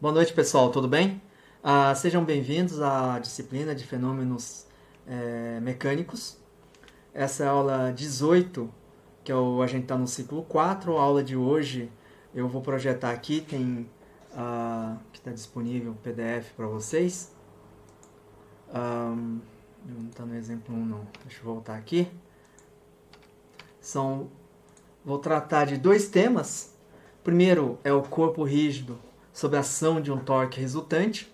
Boa noite, pessoal, tudo bem? Sejam bem-vindos à disciplina de fenômenos mecânicos. Essa é a aula 18, a gente está no ciclo 4. A aula de hoje eu vou projetar aqui, que está disponível o PDF para vocês. Não está no exemplo 1 não, deixa eu voltar aqui. Vou tratar de dois temas. Primeiro é o corpo rígido sob a ação de um torque resultante.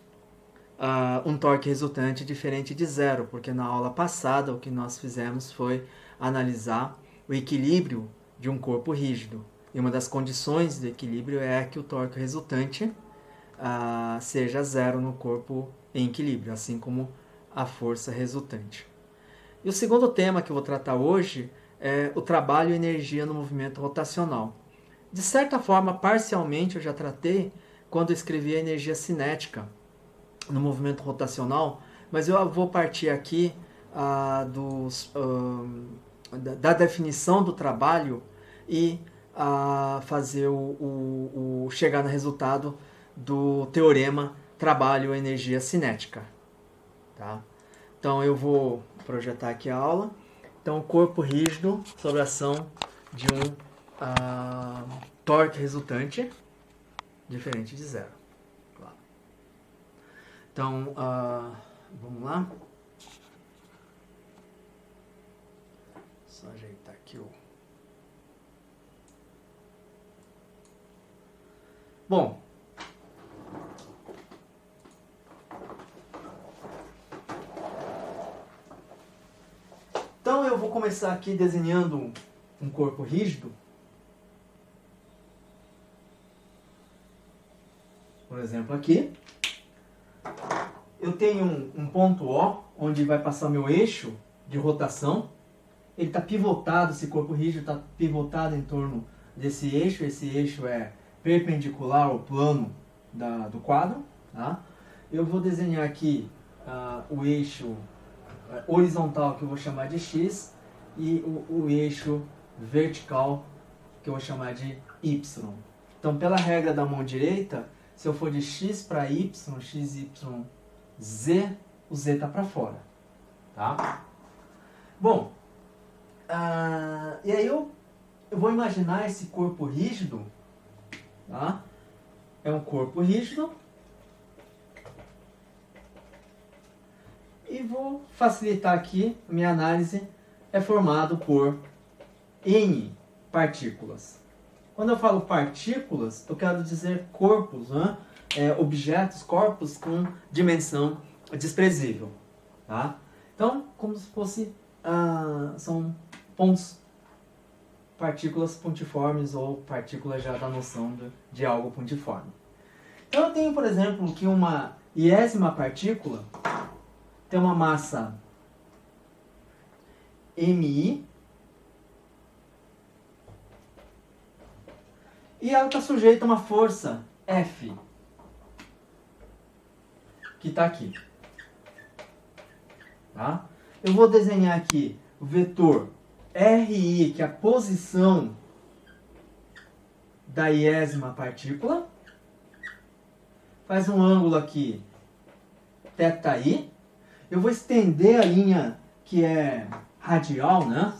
Um torque resultante diferente de zero, porque na aula passada o que nós fizemos foi analisar o equilíbrio de um corpo rígido. E uma das condições do equilíbrio é que o torque resultante seja zero no corpo em equilíbrio, assim como a força resultante. E o segundo tema que eu vou tratar hoje é o trabalho e energia no movimento rotacional. De certa forma, parcialmente eu já tratei quando eu escrevi a energia cinética no movimento rotacional, mas eu vou partir aqui da definição do trabalho e fazer chegar no resultado do teorema trabalho-energia cinética. Tá? Então eu vou projetar aqui a aula. Então, corpo rígido sob a ação de um torque resultante diferente de zero. Claro. Então, vamos lá. Só ajeitar aqui o... Bom, então eu vou começar aqui desenhando um corpo rígido. Por exemplo, aqui. Eu tenho um ponto O, onde vai passar meu eixo de rotação. Ele está pivotado, esse corpo rígido está pivotado em torno desse eixo. Esse eixo é perpendicular ao plano do quadro. Tá? Eu vou desenhar aqui o eixo horizontal, que eu vou chamar de X, e o eixo vertical, que eu vou chamar de Y. Então, pela regra da mão direita, se eu for de X para Y, X, Y, Z, o Z está para fora. Tá? Bom, e aí eu vou imaginar esse corpo rígido. Tá? É um corpo rígido. E vou facilitar aqui, minha análise é formado por N partículas. Quando eu falo partículas, eu quero dizer corpos, né? Objetos, corpos com dimensão desprezível. Tá? Então, como se fosse, são pontos, partículas pontiformes ou partículas já da noção de algo pontiforme. Então eu tenho, por exemplo, que uma iésima partícula tem uma massa MI e ela está sujeita a uma força F, que está aqui. Tá? Eu vou desenhar aqui o vetor RI, que é a posição da iésima partícula. Faz um ângulo aqui, θi. Eu vou estender a linha que é radial, né?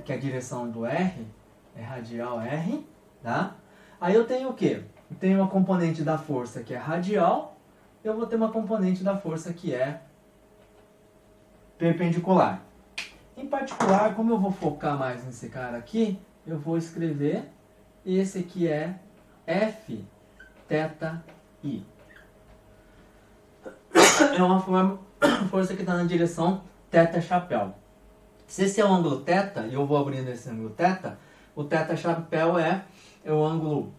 Que é a direção do R, é radial R. Tá? Aí eu tenho o quê? Eu tenho uma componente da força que é radial, eu vou ter uma componente da força que é perpendicular. Em particular, como eu vou focar mais nesse cara aqui, eu vou escrever esse aqui é F θi. É uma força que está na direção θ chapéu. Se esse é o ângulo θ, e eu vou abrindo esse ângulo θ, o θ chapéu é o ângulo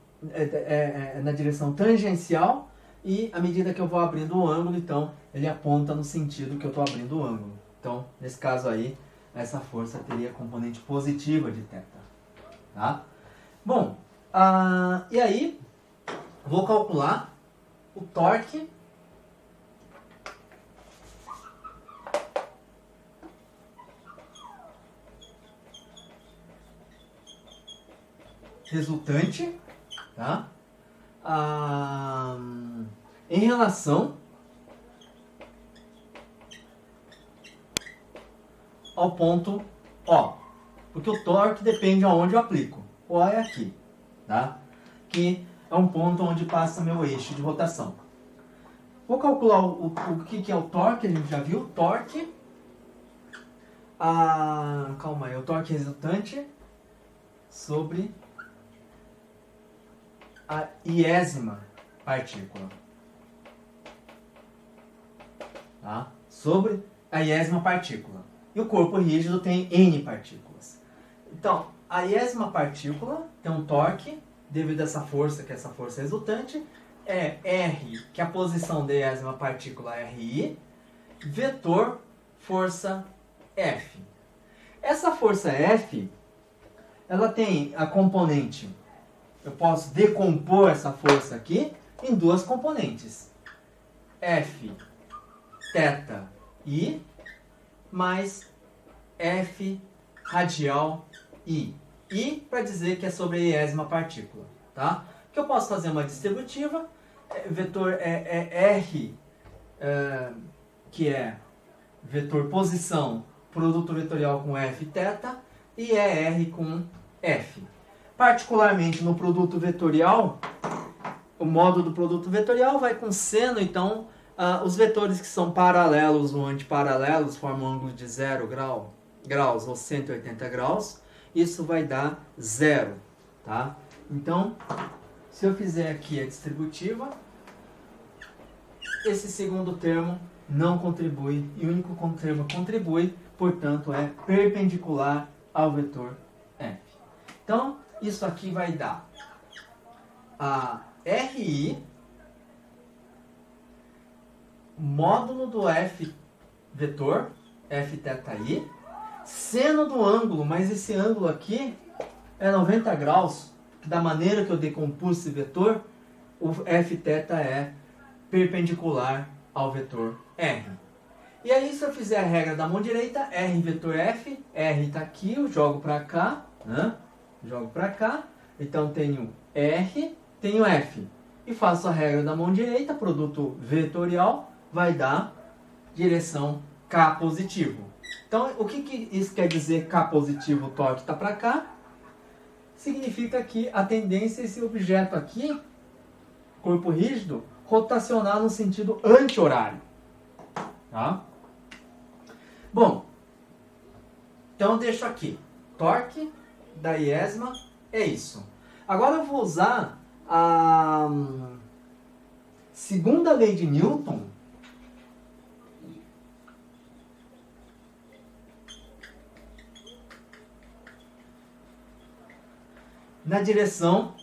na direção tangencial, e à medida que eu vou abrindo o ângulo, então ele aponta no sentido que eu estou abrindo o ângulo. Então, nesse caso aí, essa força teria componente positiva de θ. Tá? Bom, e aí vou calcular o torque resultante, tá? em relação ao ponto O. Porque o torque depende aonde eu aplico. O O é aqui, tá? Que é um ponto onde passa meu eixo de rotação. Vou calcular o que é o torque, a gente já viu. Torque, calma aí, o torque resultante sobre a iésima partícula. Tá? Sobre a iésima partícula. E o corpo rígido tem N partículas. Então, a iésima partícula tem um torque, devido a essa força, que é essa força resultante, é R, que é a posição da iésima partícula RI, vetor força F. Essa força F, ela tem a componente, eu posso decompor essa força aqui em duas componentes. F θ I mais F radial I. I para dizer que é sobre a iésima partícula. Tá? Que eu posso fazer uma distributiva, vetor R, que é vetor posição, produto vetorial com F θ, e R com F. Particularmente no produto vetorial, o modo do produto vetorial vai com seno, então os vetores que são paralelos ou antiparalelos formam um ângulo de 0 graus ou 180 graus, isso vai dar 0. Tá? Então, se eu fizer aqui a distributiva, esse segundo termo não contribui, e o único termo que contribui, portanto, é perpendicular ao vetor F. Então, isso aqui vai dar a RI, módulo do F vetor, F θ I, seno do ângulo, mas esse ângulo aqui é 90 graus, da maneira que eu decompus esse vetor, o F θ é perpendicular ao vetor R. E aí, se eu fizer a regra da mão direita, R vetor F, R está aqui, eu jogo para cá, né? Jogo para cá, então tenho R, tenho F. E faço a regra da mão direita, produto vetorial, vai dar direção K positivo. Então, o que isso quer dizer K positivo, o torque está para cá? Significa que a tendência é esse objeto aqui, corpo rígido, rotacionar no sentido anti-horário. Tá? Bom, então eu deixo aqui. Torque da iésima é isso. Agora eu vou usar a segunda lei de Newton na direção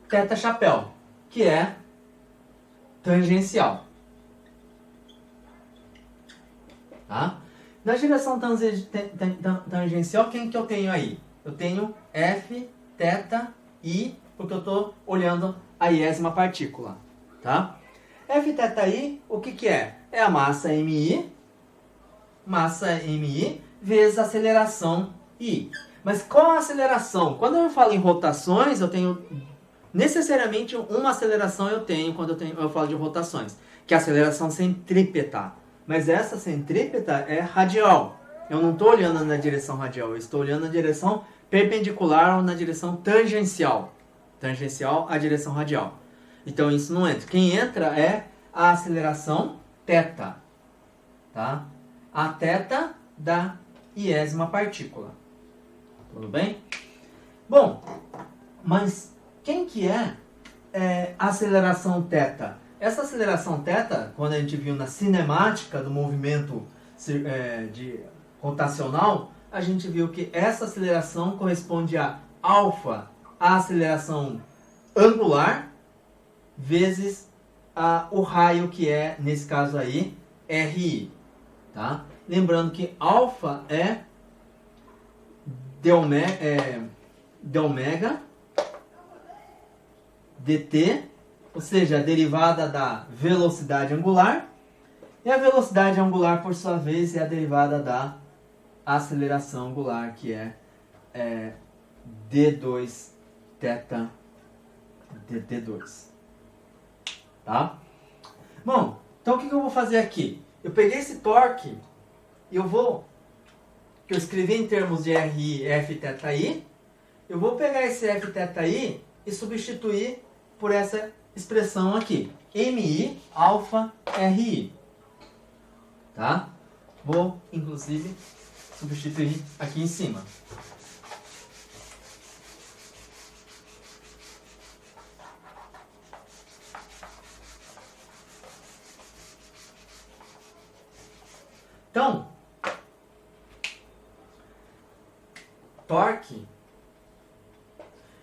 θ chapéu, que é tangencial. Tá? Na direção tangencial, quem que eu tenho aí? Eu tenho F, θ, I, porque eu estou olhando a iésima partícula. Tá? F, θ, I, o que é? É a massa MI vezes a aceleração I. Mas qual a aceleração? Quando eu falo em rotações, eu tenho necessariamente uma aceleração quando eu falo de rotações, que é a aceleração centrípeta. Mas essa centrípeta é radial. Eu não estou olhando na direção radial, eu estou olhando na direção perpendicular ou na direção tangencial. Tangencial à direção radial. Então isso não entra. Quem entra é a aceleração θ. Tá? A θ da iésima partícula. Tudo bem? Bom, mas quem que é a aceleração θ? Essa aceleração θ, quando a gente viu na cinemática do movimento rotacional, a gente viu que essa aceleração corresponde a alfa, a aceleração angular, vezes o raio, que é, nesse caso aí, RI. Tá? Lembrando que alfa é d ômega dt, ou seja, a derivada da velocidade angular, e a velocidade angular, por sua vez, é a derivada da aceleração angular, que é d2 θ dt2. tá? Bom, então o que eu vou fazer aqui? Eu peguei esse torque e eu escrevi em termos de RI, F θ I, eu vou pegar esse F θ I e substituir por essa expressão aqui, MI alfa RI, tá? Vou, inclusive, substituir aqui em cima. Então, torque,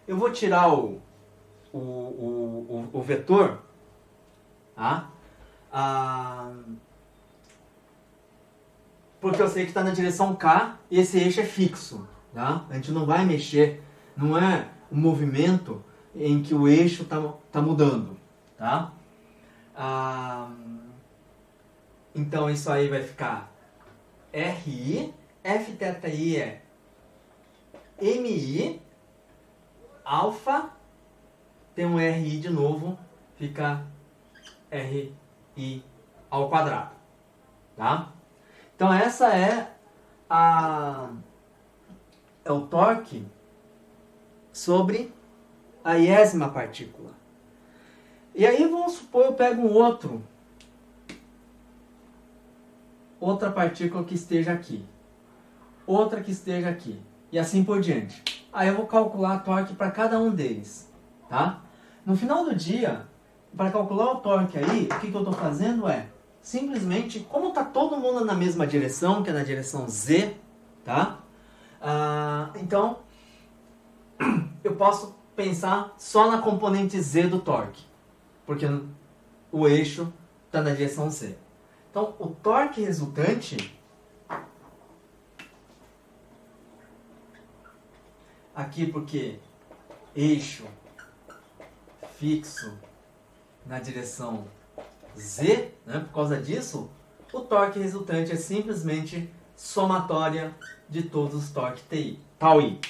eu vou tirar o vetor, tá? Porque eu sei que está na direção K e esse eixo é fixo, tá? A gente não vai mexer, não é um movimento em que o eixo tá mudando, tá? Então isso aí vai ficar RI, F θ I é MI, alfa, tem um RI de novo, fica RI ao quadrado, tá? Então essa é o torque sobre a iésima partícula. E aí vamos supor eu pego outra partícula que esteja aqui, outra que esteja aqui, e assim por diante. Aí eu vou calcular torque para cada um deles, tá? No final do dia, para calcular o torque aí, o que eu estou fazendo é, simplesmente, como está todo mundo na mesma direção, que é na direção Z, tá? Então, eu posso pensar só na componente Z do torque, porque o eixo está na direção Z. Então, o torque resultante, aqui porque eixo fixo na direção Z, né? Por causa disso, o torque resultante é simplesmente somatória de todos os torques tau I,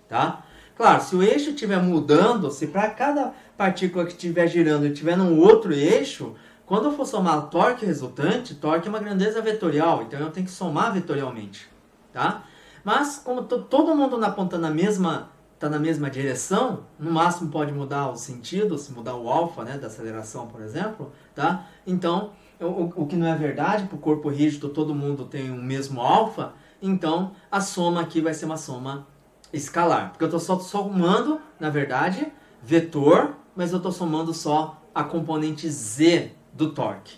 tá? Claro, se o eixo estiver mudando, se para cada partícula que estiver girando estiver num outro eixo, quando eu for somar o torque resultante, torque é uma grandeza vetorial, então eu tenho que somar vetorialmente, tá? Mas como todo mundo na ponta está na mesma direção, no máximo pode mudar o sentido, se mudar o alfa, né, da aceleração, por exemplo, tá? Então, o que não é verdade, para o corpo rígido todo mundo tem o mesmo alfa, então a soma aqui vai ser uma soma escalar, porque eu estou só somando, na verdade, vetor, mas eu estou somando só a componente Z do torque,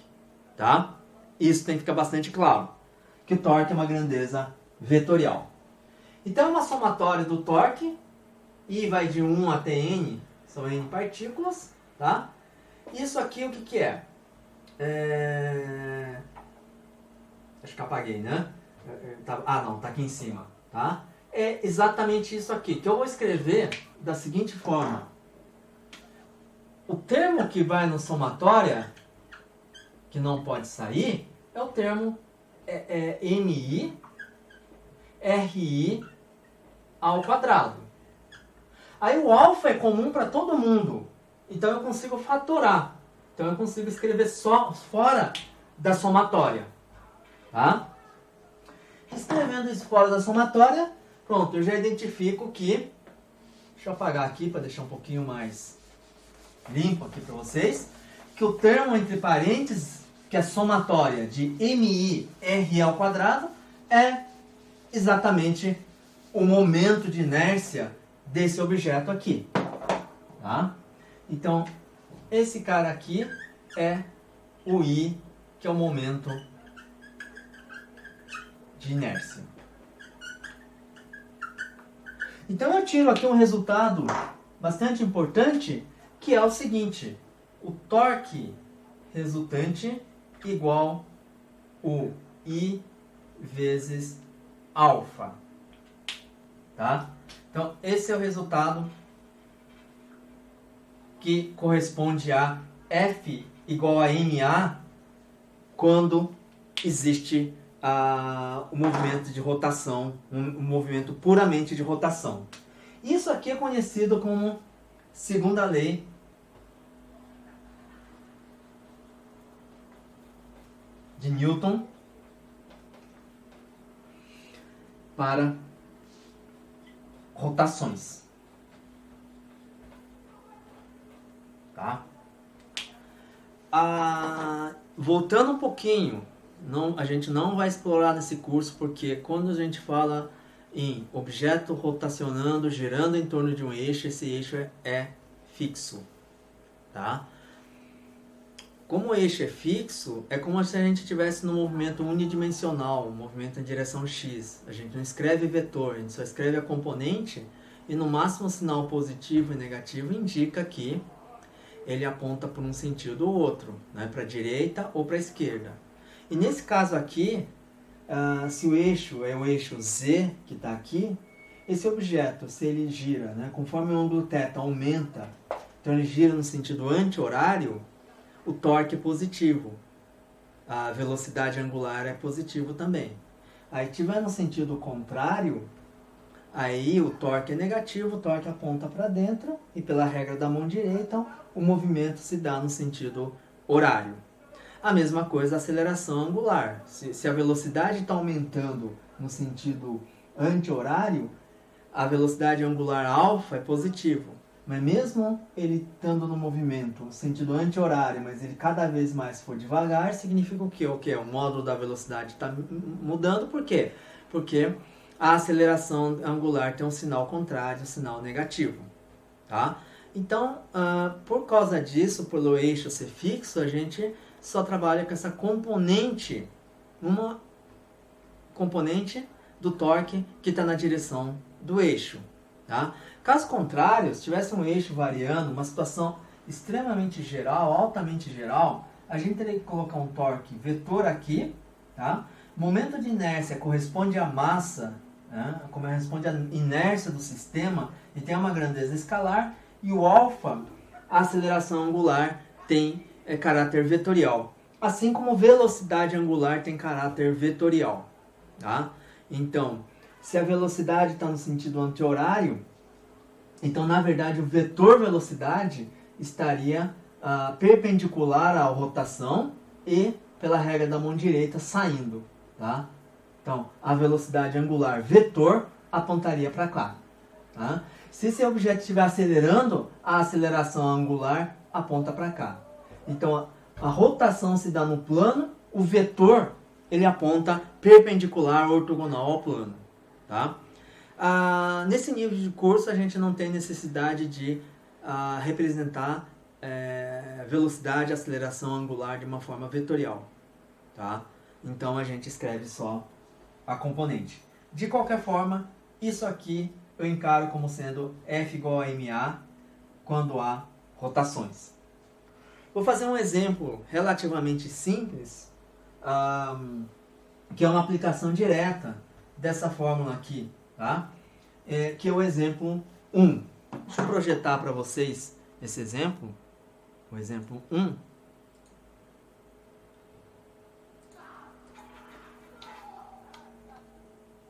tá? Isso tem que ficar bastante claro, que o torque é uma grandeza vetorial. Então é uma somatória do torque, I vai de 1 até N, são N partículas, tá? Isso aqui o que é? Acho que apaguei, né? Não, tá aqui em cima, tá? É exatamente isso aqui, que eu vou escrever da seguinte forma. O termo que vai no somatória, que não pode sair, é o termo MI, RI ao quadrado. Aí o alfa é comum para todo mundo, então eu consigo fatorar. Então eu consigo escrever só fora da somatória, tá? Escrevendo isso fora da somatória, pronto, eu já identifico que... Deixa eu apagar aqui para deixar um pouquinho mais limpo aqui para vocês. Que o termo entre parênteses, que é somatória de MI, RI ao quadrado, é exatamente o momento de inércia desse objeto aqui, tá? Então, esse cara aqui é o I, que é o momento de inércia. Então, eu tiro aqui um resultado bastante importante, que é o seguinte: o torque resultante igual o I vezes alfa, tá? Então, esse é o resultado que corresponde a F igual a MA quando existe o movimento de rotação, um movimento puramente de rotação. Isso aqui é conhecido como segunda lei de Newton para rotações. Tá? Voltando um pouquinho, a gente não vai explorar nesse curso, porque quando a gente fala em objeto rotacionando, girando em torno de um eixo, esse eixo é fixo. Tá? Como o eixo é fixo, é como se a gente estivesse no movimento unidimensional, um movimento em direção X. A gente não escreve vetor, a gente só escreve a componente, e no máximo o sinal positivo e negativo indica que ele aponta para um sentido ou outro, né? Para a direita ou para a esquerda. E nesse caso aqui, se o eixo é o eixo Z, que está aqui, esse objeto, se ele gira, né? Conforme o ângulo θ aumenta, então ele gira no sentido anti-horário, o torque é positivo. A velocidade angular é positivo também. Aí tiver no sentido contrário, aí o torque é negativo, o torque aponta para dentro, e pela regra da mão direita, o movimento se dá no sentido horário. A mesma coisa a aceleração angular. Se a velocidade está aumentando no sentido anti-horário, a velocidade angular alfa é positivo. Mas mesmo ele estando no movimento sentido anti-horário, mas ele cada vez mais for devagar, significa o quê? O módulo da velocidade está mudando. Por quê? Porque a aceleração angular tem um sinal contrário, um sinal negativo. Tá? Então, por causa disso, pelo eixo ser fixo, a gente só trabalha com essa componente, uma componente do torque que está na direção do eixo. Tá? Caso contrário, se tivesse um eixo variando, uma situação extremamente geral, altamente geral, a gente teria que colocar um torque vetor aqui. Tá? O momento de inércia corresponde à massa, né? Corresponde à inércia do sistema, e tem uma grandeza escalar. E o alfa, a aceleração angular, tem caráter vetorial. Assim como velocidade angular tem caráter vetorial. Tá? Então, se a velocidade está no sentido anti-horário, então, na verdade, o vetor velocidade estaria perpendicular à rotação e, pela regra da mão direita, saindo. Tá? Então, a velocidade angular vetor apontaria para cá. Tá? Se esse objeto estiver acelerando, a aceleração angular aponta para cá. Então, a rotação se dá no plano, o vetor ele aponta perpendicular, ortogonal ao plano. Tá? Nesse nível de curso, a gente não tem necessidade de representar velocidade e aceleração angular de uma forma vetorial. Tá? Então, a gente escreve só a componente. De qualquer forma, isso aqui eu encaro como sendo F igual a MA quando há rotações. Vou fazer um exemplo relativamente simples, que é uma aplicação direta dessa fórmula aqui, tá? Que é o exemplo 1. Deixa eu projetar para vocês esse exemplo, o exemplo 1.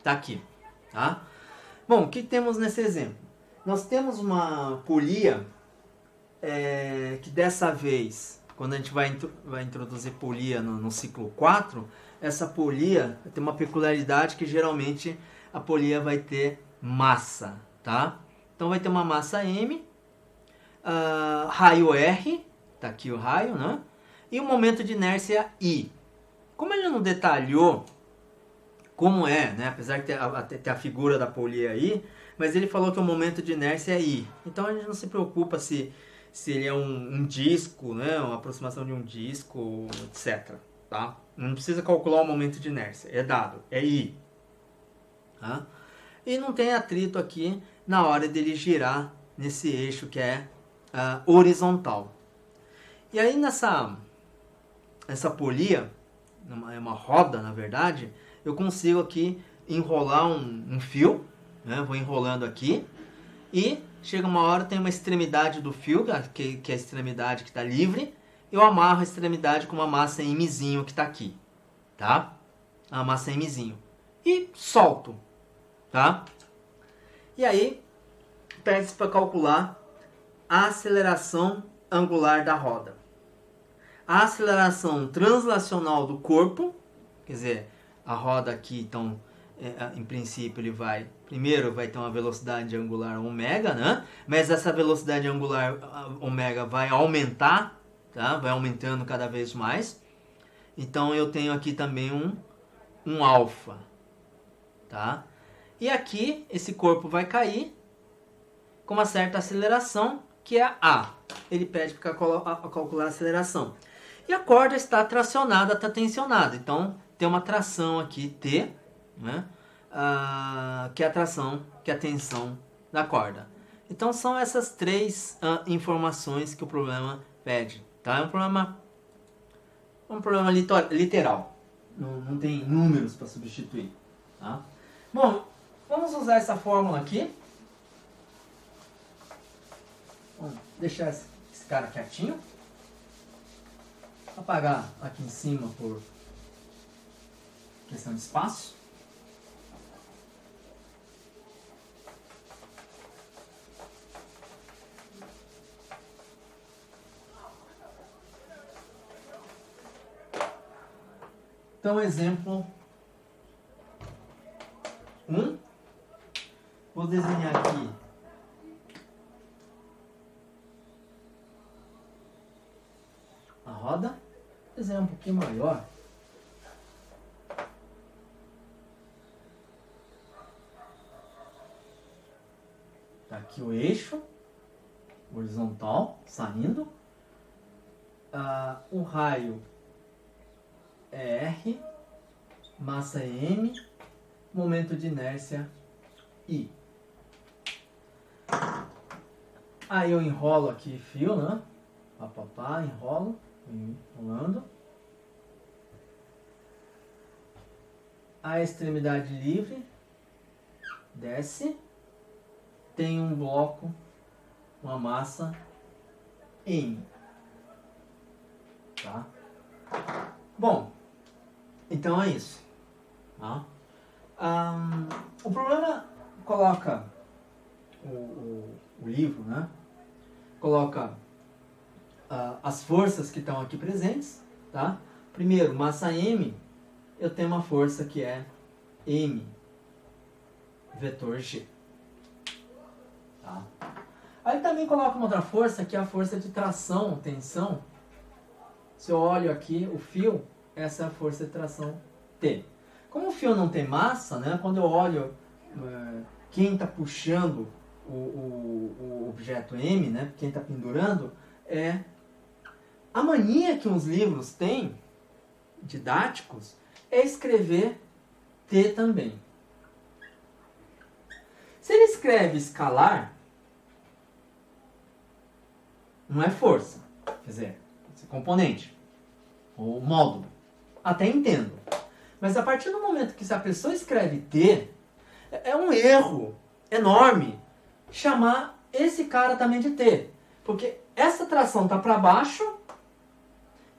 Tá aqui, tá? Bom, o que temos nesse exemplo? Nós temos uma polia que dessa vez, quando a gente vai introduzir polia no ciclo 4, essa polia tem uma peculiaridade que geralmente a polia vai ter massa, tá? Então vai ter uma massa M, raio R, tá aqui o raio, né? E um momento de inércia I. Como ele não detalhou como é, né? Apesar de ter a figura da polia aí, mas ele falou que o momento de inércia é I. Então a gente não se preocupa se ele é um disco, né? Uma aproximação de um disco, etc. Tá? Não precisa calcular o momento de inércia, é dado, é I. Tá? E não tem atrito aqui na hora dele girar nesse eixo que é horizontal. E aí essa polia, é uma roda na verdade, eu consigo aqui enrolar um fio, né? Vou enrolando aqui e chega uma hora, tem uma extremidade do fio, que é a extremidade que está livre, eu amarro a extremidade com uma massa Mzinho que está aqui, tá? A massa Mzinho. E solto, tá? E aí, pede-se para calcular a aceleração angular da roda. a aceleração translacional do corpo, quer dizer, a roda aqui, então, em princípio, primeiro vai ter uma velocidade angular ômega, né? Mas essa velocidade angular ômega vai aumentar, tá? Vai aumentando cada vez mais. Então, eu tenho aqui também um alfa, tá? E aqui, esse corpo vai cair com uma certa aceleração, que é a. Ele pede para calcular a aceleração. E a corda está tracionada, está tensionada. Então, tem uma tração aqui, T, né? Que é a tração, que é a tensão da corda. Então, são essas três informações que o problema pede. Tá? É um problema literal. Não tem números para substituir. Tá? Bom, vamos usar essa fórmula aqui. Vamos deixar esse cara quietinho. Apagar aqui em cima por questão de espaço. Então, exemplo 1. Vou desenhar aqui a roda. Desenhar um pouquinho maior. Tá aqui o eixo horizontal saindo. O raio é R, massa é M, momento de inércia I. Aí eu enrolo aqui fio, né? Enrolo, enrolando. A extremidade livre desce. Tem um bloco, uma massa M. Tá? Bom, então é isso. Tá? O problema coloca o livro, né? Coloca as forças que estão aqui presentes, tá? Primeiro, massa M, eu tenho uma força que é M vetor G. Tá? Aí também coloca uma outra força, que é a força de tração, tensão. Se eu olho aqui o fio, essa é a força de tração T. Como o fio não tem massa, né? Quando eu olho quem está puxando o objeto M, né? Quem está pendurando, a mania que uns livros têm, didáticos, é escrever T também. Se ele escreve escalar, não é força, quer dizer, esse componente, ou módulo. Até entendo. Mas a partir do momento que se a pessoa escreve T, é um erro enorme chamar esse cara também de T. Porque essa tração está para baixo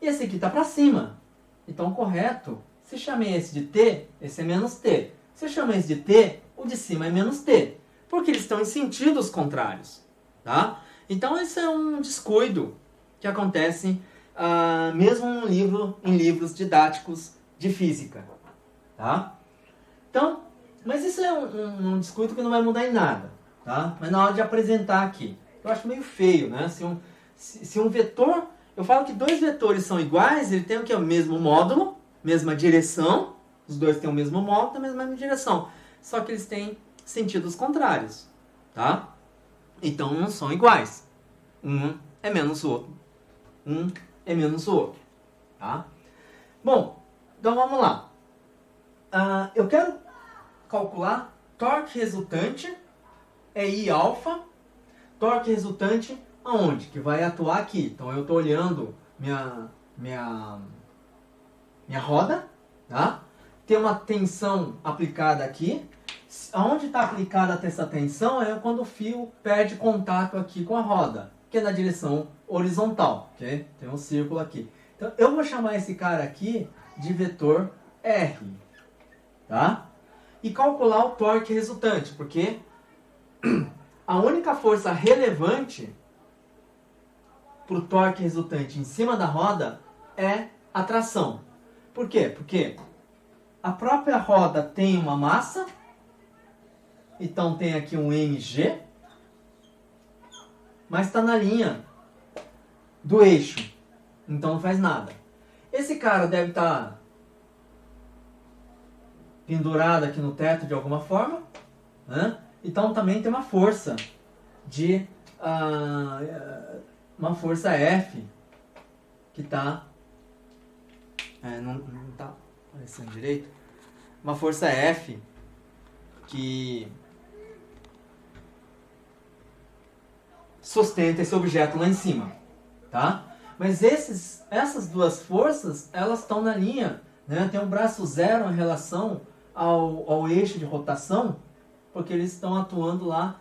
e esse aqui está para cima. Então, correto, se chamei esse de T, esse é menos T. Se eu chamei esse de T, o de cima é menos T. Porque eles estão em sentidos contrários. Tá? Então, esse é um descuido que acontece mesmo em livros didáticos de física. Tá? Então, mas isso é um descuido que não vai mudar em nada. Tá? Mas na hora de apresentar aqui, eu acho meio feio, né? Se um vetor, eu falo que dois vetores são iguais, ele tem o que? O mesmo módulo, mesma direção, os dois têm o mesmo módulo, a mesma direção, só que eles têm sentidos contrários, tá? Então não são iguais. Um é menos o outro. Um é menos o outro, tá? Bom, então vamos lá. Eu quero calcular torque resultante, é I alfa, torque resultante aonde? Que vai atuar aqui. Então eu estou olhando minha roda, tá? Tem uma tensão aplicada aqui. Aonde está aplicada essa tensão é quando o fio perde contato aqui com a roda, que é na direção horizontal, ok? Tem um círculo aqui. Então eu vou chamar esse cara aqui de vetor R, tá? E calcular o torque resultante, porque a única força relevante para o torque resultante em cima da roda é a tração. Por quê? Porque a própria roda tem uma massa, então tem aqui um mg, mas está na linha do eixo, então não faz nada. Esse cara deve estar pendurado aqui no teto de alguma forma, né? Então também tem uma força de uma força F que está não está aparecendo direito, uma força F que sustenta esse objeto lá em cima, tá? Mas essas duas forças, elas estão na linha, né? Tem um braço zero em relação ao eixo de rotação, porque eles estão atuando lá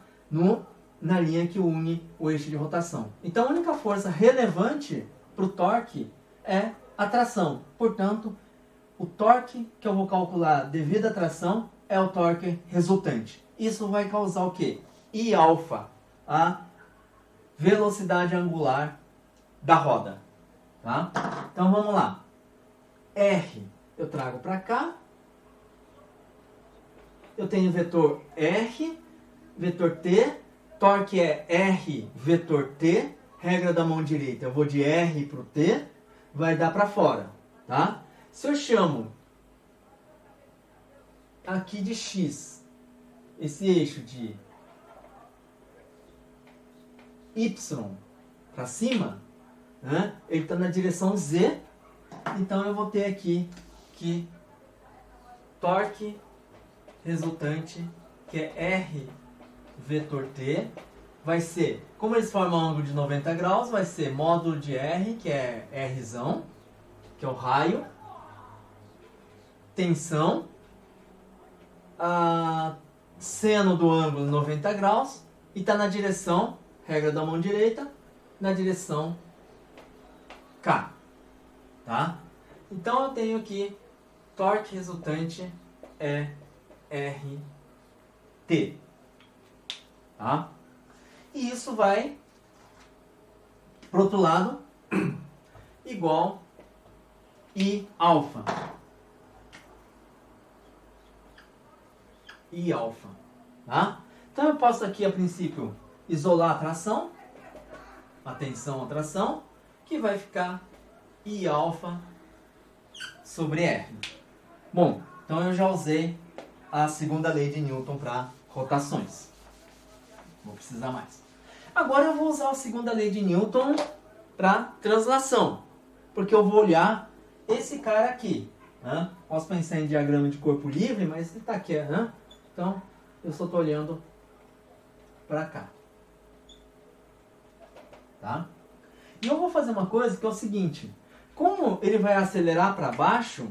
na linha que une o eixo de rotação. Então a única força relevante para o torque é a tração. Portanto, o torque que eu vou calcular devido à tração é o torque resultante. Isso vai causar o quê? Iα, a velocidade angular da roda. Tá? Então vamos lá. R eu trago para cá. Eu tenho vetor R, vetor T, torque é R vetor T, regra da mão direita, eu vou de R para o T, vai dar para fora, tá? Se eu chamo aqui de X, esse eixo de Y para cima, né? Ele está na direção Z, então eu vou ter aqui que torque resultante, que é R vetor T, vai ser, como eles formam um ângulo de 90 graus, vai ser módulo de R, que é Rzão, que é o raio, tensão, a seno do ângulo 90 graus, e está na direção, regra da mão direita, na direção K. Tá? Então eu tenho aqui, torque resultante é RT. Tá? E isso vai para o outro lado igual Iα. Iα. Tá? Então eu posso aqui a princípio isolar a tração, a tensão, a tração, que vai ficar Iα sobre R. Bom, então eu já usei a segunda lei de Newton para rotações. Vou precisar mais. Agora eu vou usar a segunda lei de Newton para translação. Porque eu vou olhar esse cara aqui. Né? Posso pensar em diagrama de corpo livre, mas ele está aqui. Né? Então, eu só estou olhando para cá. Tá? E eu vou fazer uma coisa que é o seguinte. Como ele vai acelerar para baixo,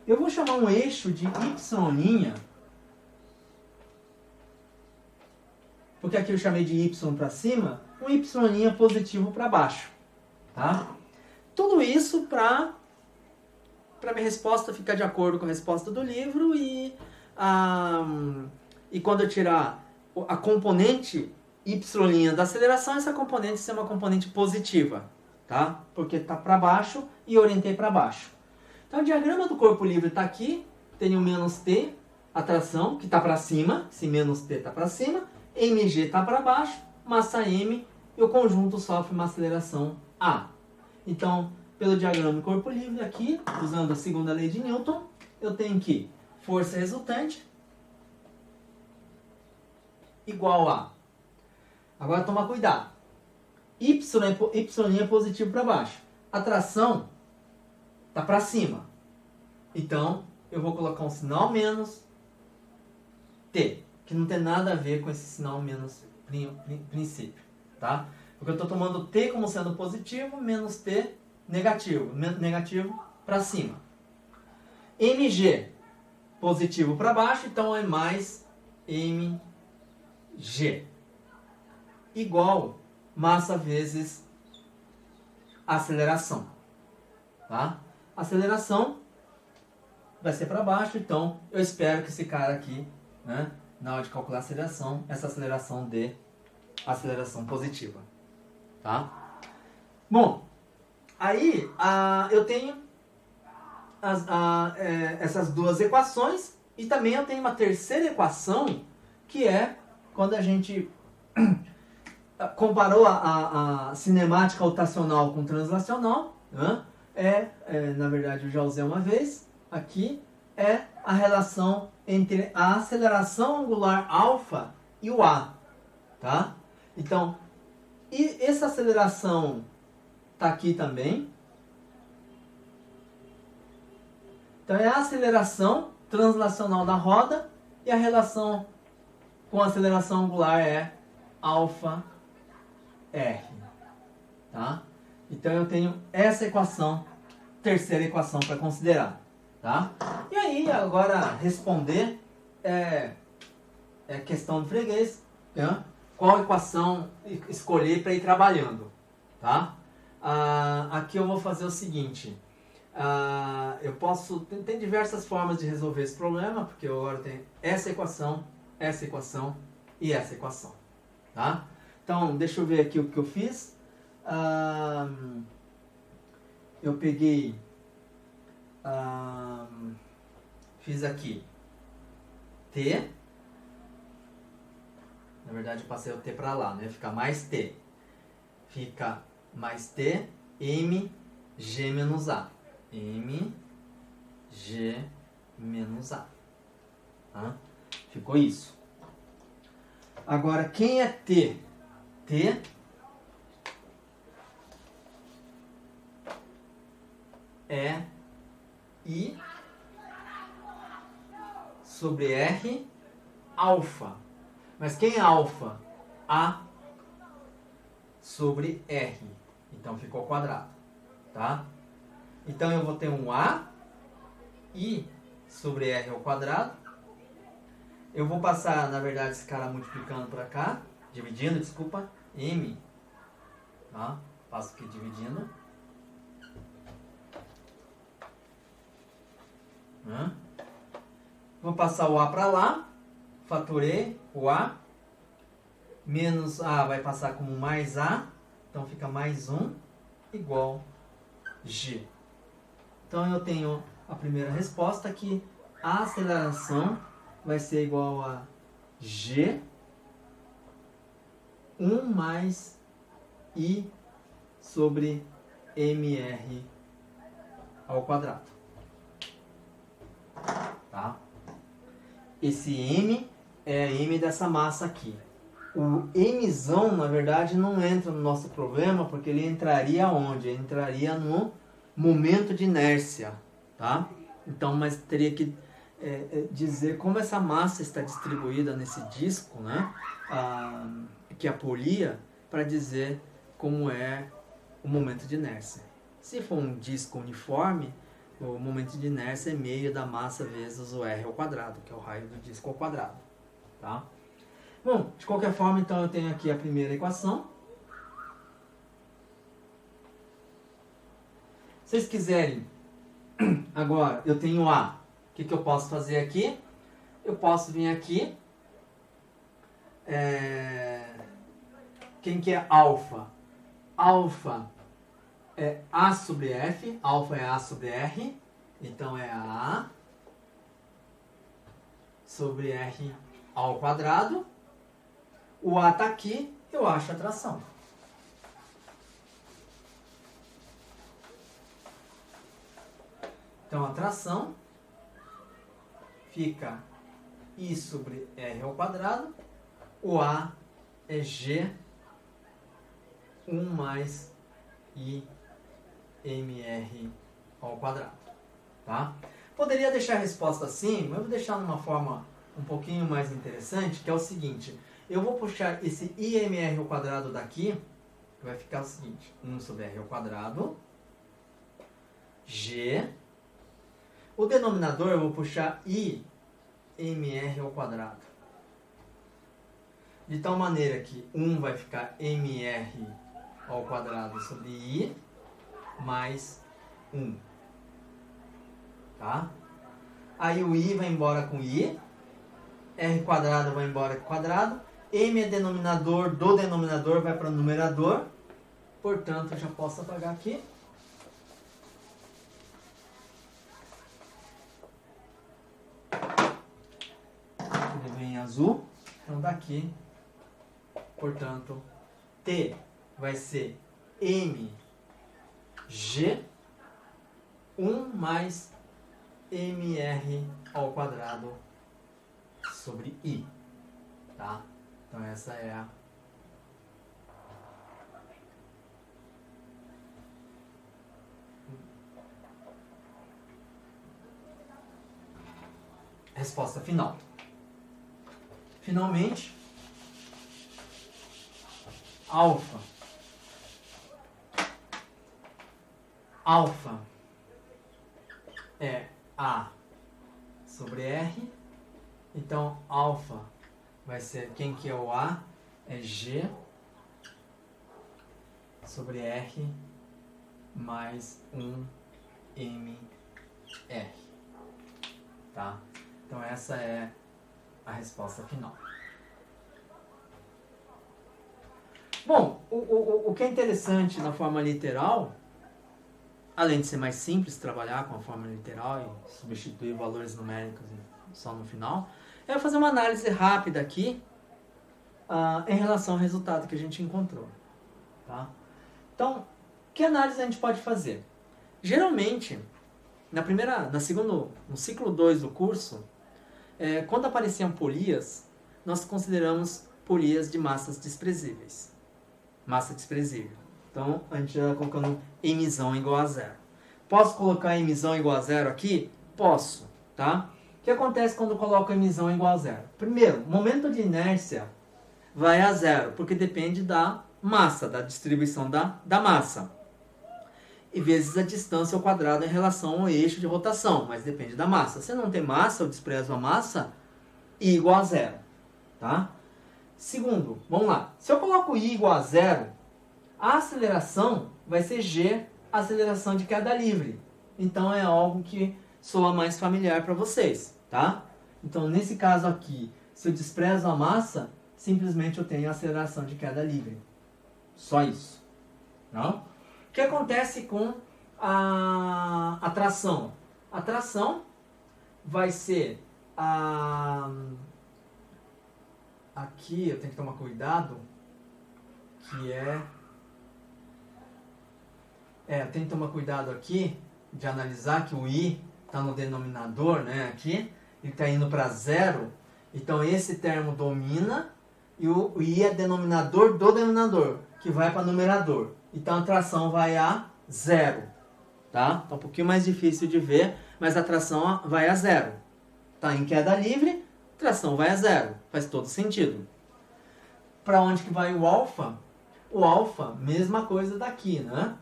eu vou chamar um eixo de Y', porque aqui eu chamei de Y para cima, um Y' positivo para baixo. Tá? Tudo isso para minha resposta ficar de acordo com a resposta do livro e quando eu tirar a componente Y' da aceleração, essa componente ser uma componente positiva. Tá? Porque está para baixo e orientei para baixo. Então o diagrama do corpo livre está aqui, tem o menos T, a tração, que está para cima, esse menos T está para cima, mg está para baixo, massa m, e o conjunto sofre uma aceleração A. Então, pelo diagrama do corpo livre aqui, usando a segunda lei de Newton, eu tenho que força resultante igual a... Agora toma cuidado. Y é positivo para baixo. A tração está para cima. Então, eu vou colocar um sinal menos T, que não tem nada a ver com esse sinal menos princípio. Tá? Porque eu estou tomando T como sendo positivo, menos T negativo. Negativo para cima. mg positivo para baixo, então é mais mg. Igual massa vezes aceleração. Tá? Aceleração vai ser para baixo, então eu espero que esse cara aqui, né, na hora de calcular a aceleração, essa aceleração de aceleração positiva. Tá? Bom, aí eu tenho essas duas equações e também eu tenho uma terceira equação que é quando a gente comparou a cinemática rotacional com translacional, né? Na verdade eu já usei uma vez, aqui é a relação entre a aceleração angular alfa e o A, tá? Então, e essa aceleração está aqui também. Então é a aceleração translacional da roda e a relação com a aceleração angular é alfa R, tá? Então eu tenho essa equação, terceira equação para considerar, tá? E aí agora responder é questão de freguês, né? Qual equação escolher para ir trabalhando, tá? Aqui eu vou fazer o seguinte, eu posso, tem diversas formas de resolver esse problema, porque eu agora tenho essa equação e essa equação, tá? Então, deixa eu ver aqui o que eu fiz. Eu peguei, fiz aqui T, na verdade eu passei o T para lá, né? Fica mais T, fica mais T, M, G menos A, M, G menos A, tá? Ficou isso. Agora, quem é T? T é I sobre R alfa. Mas quem é alfa? A sobre R. Então ficou ao quadrado, tá? Então eu vou ter um A, I sobre R ao quadrado. Eu vou passar, na verdade, esse cara multiplicando para cá, dividindo, desculpa, M, tá? Passo aqui dividindo. Vou passar o A para lá, fatorei o A, menos A vai passar como mais A, então fica mais 1 igual G. Então eu tenho a primeira resposta que a aceleração vai ser igual a G 1 mais I sobre MR ao quadrado. Tá? Esse M é M dessa massa aqui. O Mzão, na verdade, não entra no nosso problema, porque ele entraria onde? Ele entraria no momento de inércia, tá? Então, mas teria que dizer como essa massa está distribuída nesse disco, né? Que apolia, para dizer como é o momento de inércia. Se for um disco uniforme, o momento de inércia é meio da massa vezes o R ao quadrado, que é o raio do disco ao quadrado, tá? Bom, de qualquer forma, então eu tenho aqui a primeira equação. Se vocês quiserem, agora eu tenho A. O que eu posso fazer aqui? Eu posso vir aqui. Quem que é alfa? Alfa é A sobre F. Alfa é A sobre R. Então é A sobre R ao quadrado. O A está aqui, eu acho a tração. Então a tração fica I sobre R ao quadrado. O A é G 1 mais I MR ao quadrado. Tá? Poderia deixar a resposta assim, mas eu vou deixar de uma forma um pouquinho mais interessante, que é o seguinte. Eu vou puxar esse IMR ao quadrado daqui, que vai ficar o seguinte, 1 sobre R ao quadrado, G. O denominador eu vou puxar IMR ao quadrado. De tal maneira que 1 vai ficar MR ao quadrado sobre I mais 1. Tá? Aí o I vai embora com I. R quadrado vai embora com quadrado. M é denominador, do denominador vai para o numerador. Portanto, eu já posso apagar aqui. Ele vem em azul. Então, daqui, portanto, T vai ser mg 1 mais mr ao quadrado sobre i. Tá? Então, essa é a resposta final. Finalmente, alfa é A sobre R. Então, alfa vai ser, quem que é o A? É G sobre R mais 1mr. Tá? Então, essa é a resposta final. Bom, o que é interessante na forma literal, além de ser mais simples trabalhar com a forma literal e substituir valores numéricos só no final, é fazer uma análise rápida aqui em relação ao resultado que a gente encontrou. Tá? Então, que análise a gente pode fazer? Geralmente, no ciclo 2 do curso, quando apareciam polias, nós consideramos polias de massas desprezíveis. Massa desprezível. Então, a gente está colocando mzão igual a zero. Posso colocar mzão igual a zero aqui? Posso, tá? O que acontece quando eu coloco mzão igual a zero? Primeiro, o momento de inércia vai a zero, porque depende da massa, da distribuição da massa. E vezes a distância ao quadrado em relação ao eixo de rotação, mas depende da massa. Se não tem massa, eu desprezo a massa, I igual a zero, tá? Segundo, vamos lá. Se eu coloco I igual a zero, a aceleração vai ser G, aceleração de queda livre. Então, é algo que soa mais familiar para vocês, tá? Então, nesse caso aqui, se eu desprezo a massa, simplesmente eu tenho a aceleração de queda livre. Só isso. Não? O que acontece com a tração? A tração vai ser aqui eu tenho que tomar cuidado, que eu tenho que tomar cuidado aqui de analisar que o i está no denominador, né? Aqui ele está indo para zero, então esse termo domina e o i é denominador do denominador, que vai para numerador. Então a tração vai a zero, tá? Tá um pouquinho mais difícil de ver, mas a tração vai a zero. Tá em queda livre, tração vai a zero. Faz todo sentido. Para onde que vai o alfa? O alfa, mesma coisa daqui, né?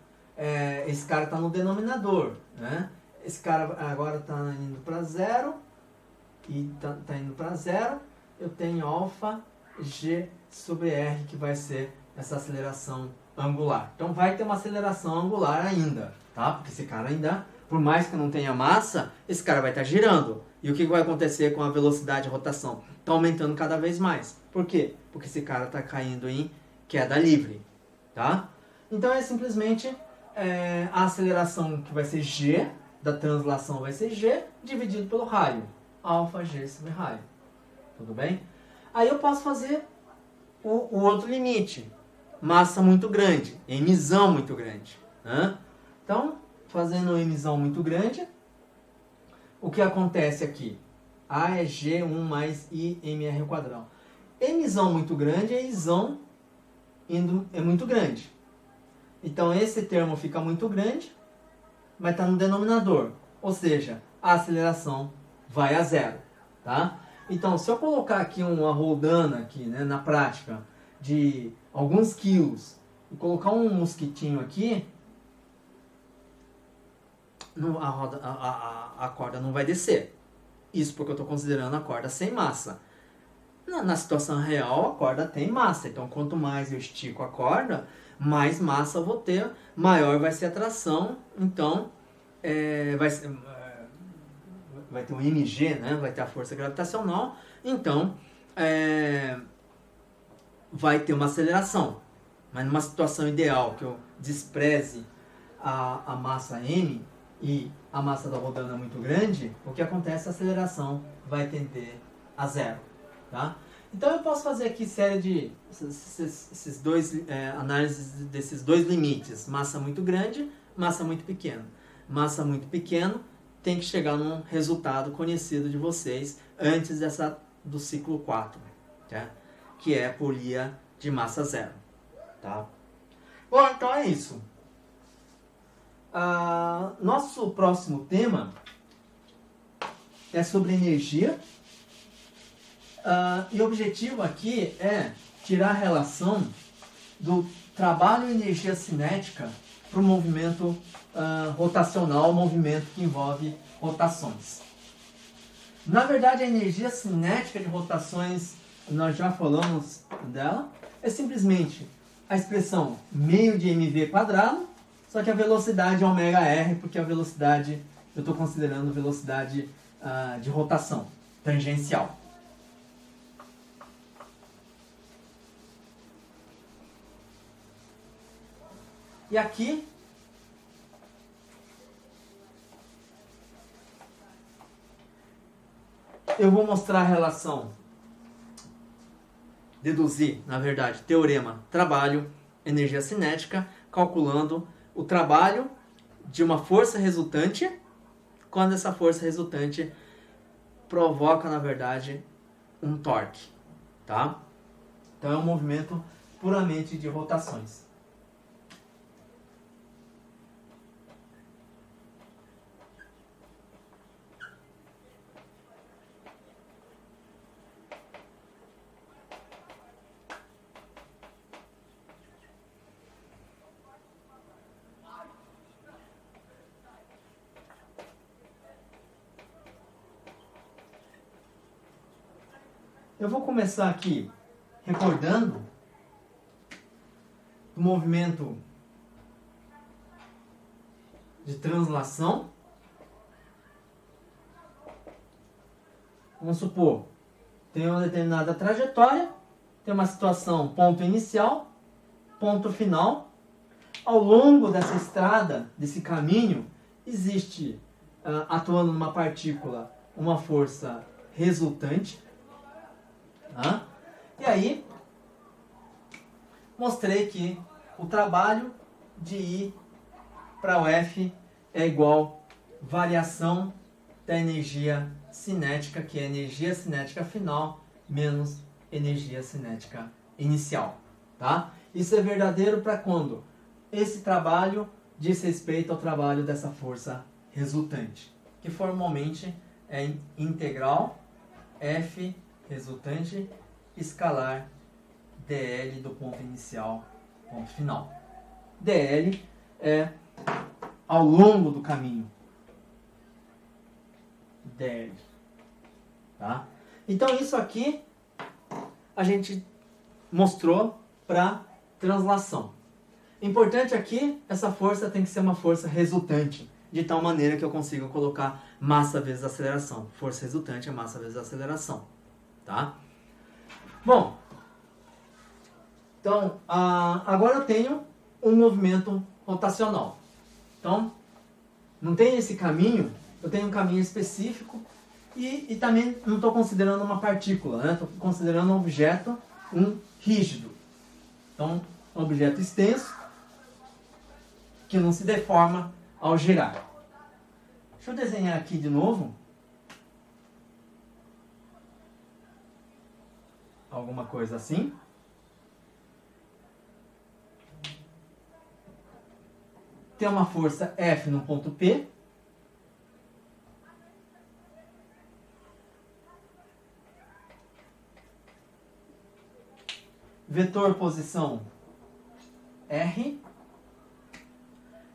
Esse cara está no denominador, né? Esse cara agora está indo para zero e tá indo para zero. Eu tenho alfa G sobre R, que vai ser essa aceleração angular. Então vai ter uma aceleração angular ainda, tá? Porque esse cara ainda, por mais que não tenha massa, esse cara vai estar girando. E o que vai acontecer com a velocidade de rotação? Está aumentando cada vez mais. Por quê? Porque esse cara está caindo em queda livre, tá? Então é simplesmente a aceleração que vai ser G, da translação vai ser G, dividido pelo raio. Alfa G sobre raio. Tudo bem? Aí eu posso fazer o outro limite. Massa muito grande, mzão muito grande, né? Então, fazendo mzão muito grande, o que acontece aqui? A é G1 mais IMR ao quadrado. Mzão muito grande é Izão é muito grande. Então, esse termo fica muito grande, mas está no denominador. Ou seja, a aceleração vai a zero, tá? Então, se eu colocar aqui uma roldana aqui, né, na prática, de alguns quilos, e colocar um mosquitinho aqui, a corda não vai descer. Isso porque eu estou considerando a corda sem massa. Na situação real, a corda tem massa. Então, quanto mais eu estico a corda, mais massa eu vou ter, vai ter um mg, né? Vai ter a força gravitacional, então vai ter uma aceleração. Mas numa situação ideal, que eu despreze a massa m e a massa está rodando é muito grande, o que acontece? A aceleração vai tender a zero. Tá? Então eu posso fazer aqui série de análises desses dois limites, massa muito grande, massa muito pequena. Massa muito pequena tem que chegar num resultado conhecido de vocês antes do ciclo 4, tá? Que é polia de massa zero. Tá? Bom, então é isso. Nosso próximo tema é sobre energia. E o objetivo aqui é tirar a relação do trabalho e energia cinética para o movimento rotacional, movimento que envolve rotações. Na verdade, a energia cinética de rotações, nós já falamos dela, é simplesmente a expressão meio de mv quadrado, só que a velocidade é ômega r, porque a velocidade, eu estou considerando velocidade de rotação, tangencial. E aqui, eu vou mostrar a relação, deduzir, na verdade, teorema trabalho, energia cinética, calculando o trabalho de uma força resultante, quando essa força resultante provoca, na verdade, um torque. Tá? Então é um movimento puramente de rotações. Eu vou começar aqui recordando o movimento de translação. Vamos supor, tem uma determinada trajetória, tem uma situação ponto inicial, ponto final. Ao longo dessa estrada, desse caminho, existe, atuando numa partícula, uma força resultante. Tá? E aí, mostrei que o trabalho de I para o F é igual variação da energia cinética, que é a energia cinética final, menos energia cinética inicial. Tá? Isso é verdadeiro para quando esse trabalho diz respeito ao trabalho dessa força resultante, que formalmente é integral F resultante escalar dl do ponto inicial, ponto final. dl é ao longo do caminho. dl. Tá? Então isso aqui a gente mostrou para translação. Importante aqui, essa força tem que ser uma força resultante, de tal maneira que eu consiga colocar massa vezes aceleração. Força resultante é massa vezes aceleração. Tá? Bom, então agora eu tenho um movimento rotacional. Então, não tem esse caminho, eu tenho um caminho específico e também não estou considerando uma partícula, né? Estou considerando um objeto, rígido. Então, um objeto extenso que não se deforma ao girar. Deixa eu desenhar aqui de novo. Alguma coisa assim. Tem uma força F no ponto P. Vetor posição R.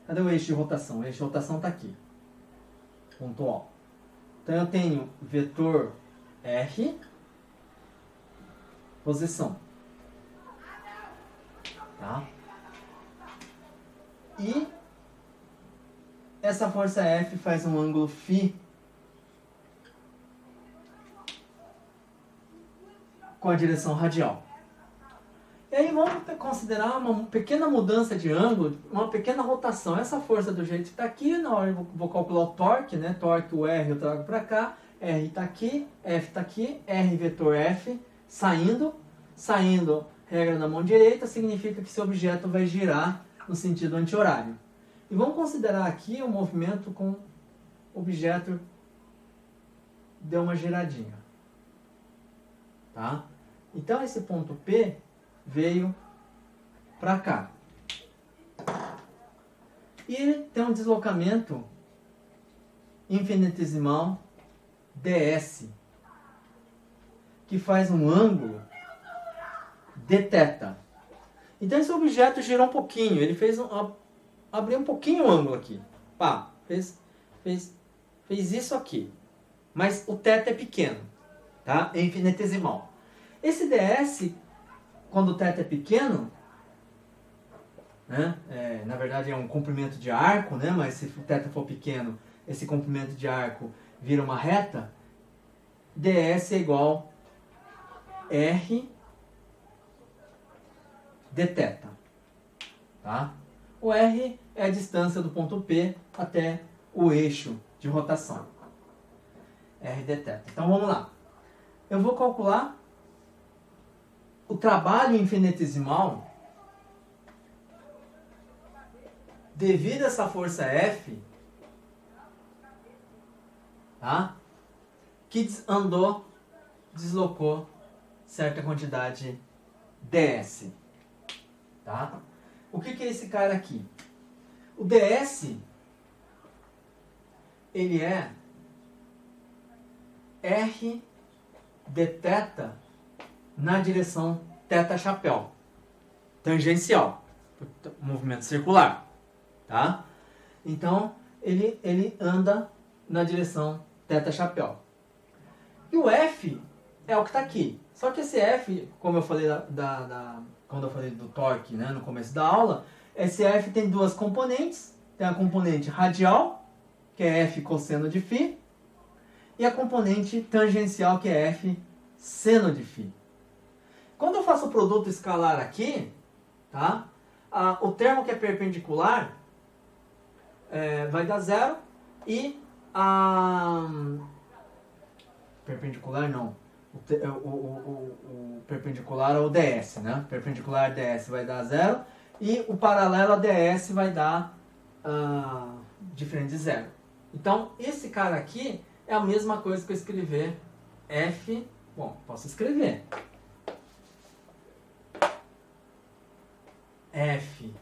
Cadê o eixo de rotação? O eixo de rotação está aqui. Ponto O. Então eu tenho vetor R, posição. Tá? E essa força F faz um ângulo φ com a direção radial. E aí vamos considerar uma pequena mudança de ângulo, uma pequena rotação. Essa força do jeito que está aqui, na hora eu vou calcular o torque, né? Torque, o R eu trago para cá, R está aqui, F está aqui, R vetor F, saindo, regra na mão direita, significa que esse objeto vai girar no sentido anti-horário. E vamos considerar aqui o movimento com o objeto deu uma giradinha. Tá? Então esse ponto P veio para cá. E ele tem um deslocamento infinitesimal ds, que faz um ângulo dθ. Então esse objeto girou um pouquinho, ele fez abriu um pouquinho o ângulo aqui. Pá, fez isso aqui. Mas o θ é pequeno, tá? É infinitesimal. Esse ds, quando o θ é pequeno, né? Na verdade é um comprimento de arco, né? Mas se o θ for pequeno, esse comprimento de arco vira uma reta. ds é igual r dθ. Tá? O r é a distância do ponto P até o eixo de rotação. R dθ. Então vamos lá. Eu vou calcular o trabalho infinitesimal devido a essa força F, tá? Que deslocou certa quantidade ds. Tá? O que é esse cara aqui? O ds, ele é R dθ na direção θ chapéu, tangencial, movimento circular, tá? Então, ele anda na direção θ chapéu. E o F é o que está aqui. Só que esse F, como eu falei quando eu falei do torque, né, no começo da aula, esse F tem duas componentes. Tem a componente radial, que é F cosseno de φ, e a componente tangencial, que é F seno de φ. Quando eu faço o produto escalar aqui, tá? O termo que é perpendicular vai dar zero e a... Perpendicular não. O perpendicular é o ds, né? Perpendicular ds vai dar zero e o paralelo a ds vai dar diferente de zero. Então, esse cara aqui é a mesma coisa que eu escrever F... Bom, posso escrever F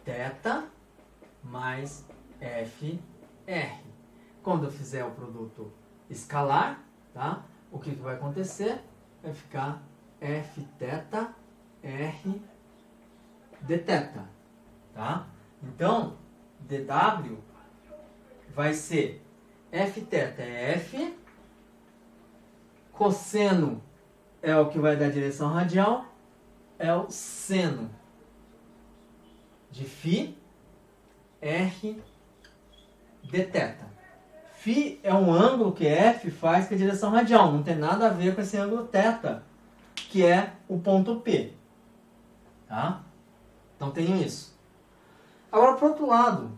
θ mais FR. Quando eu fizer o produto escalar, tá? O que vai acontecer? Vai ficar F θ R dθ. Tá? Então, dW vai ser F θ é F, cosseno é o que vai dar a direção radial, é o seno de φ R dθ. Φ é um ângulo que F faz com a direção radial, não tem nada a ver com esse ângulo θ, que é o ponto P. Tá? Então tem isso. Agora, por outro lado,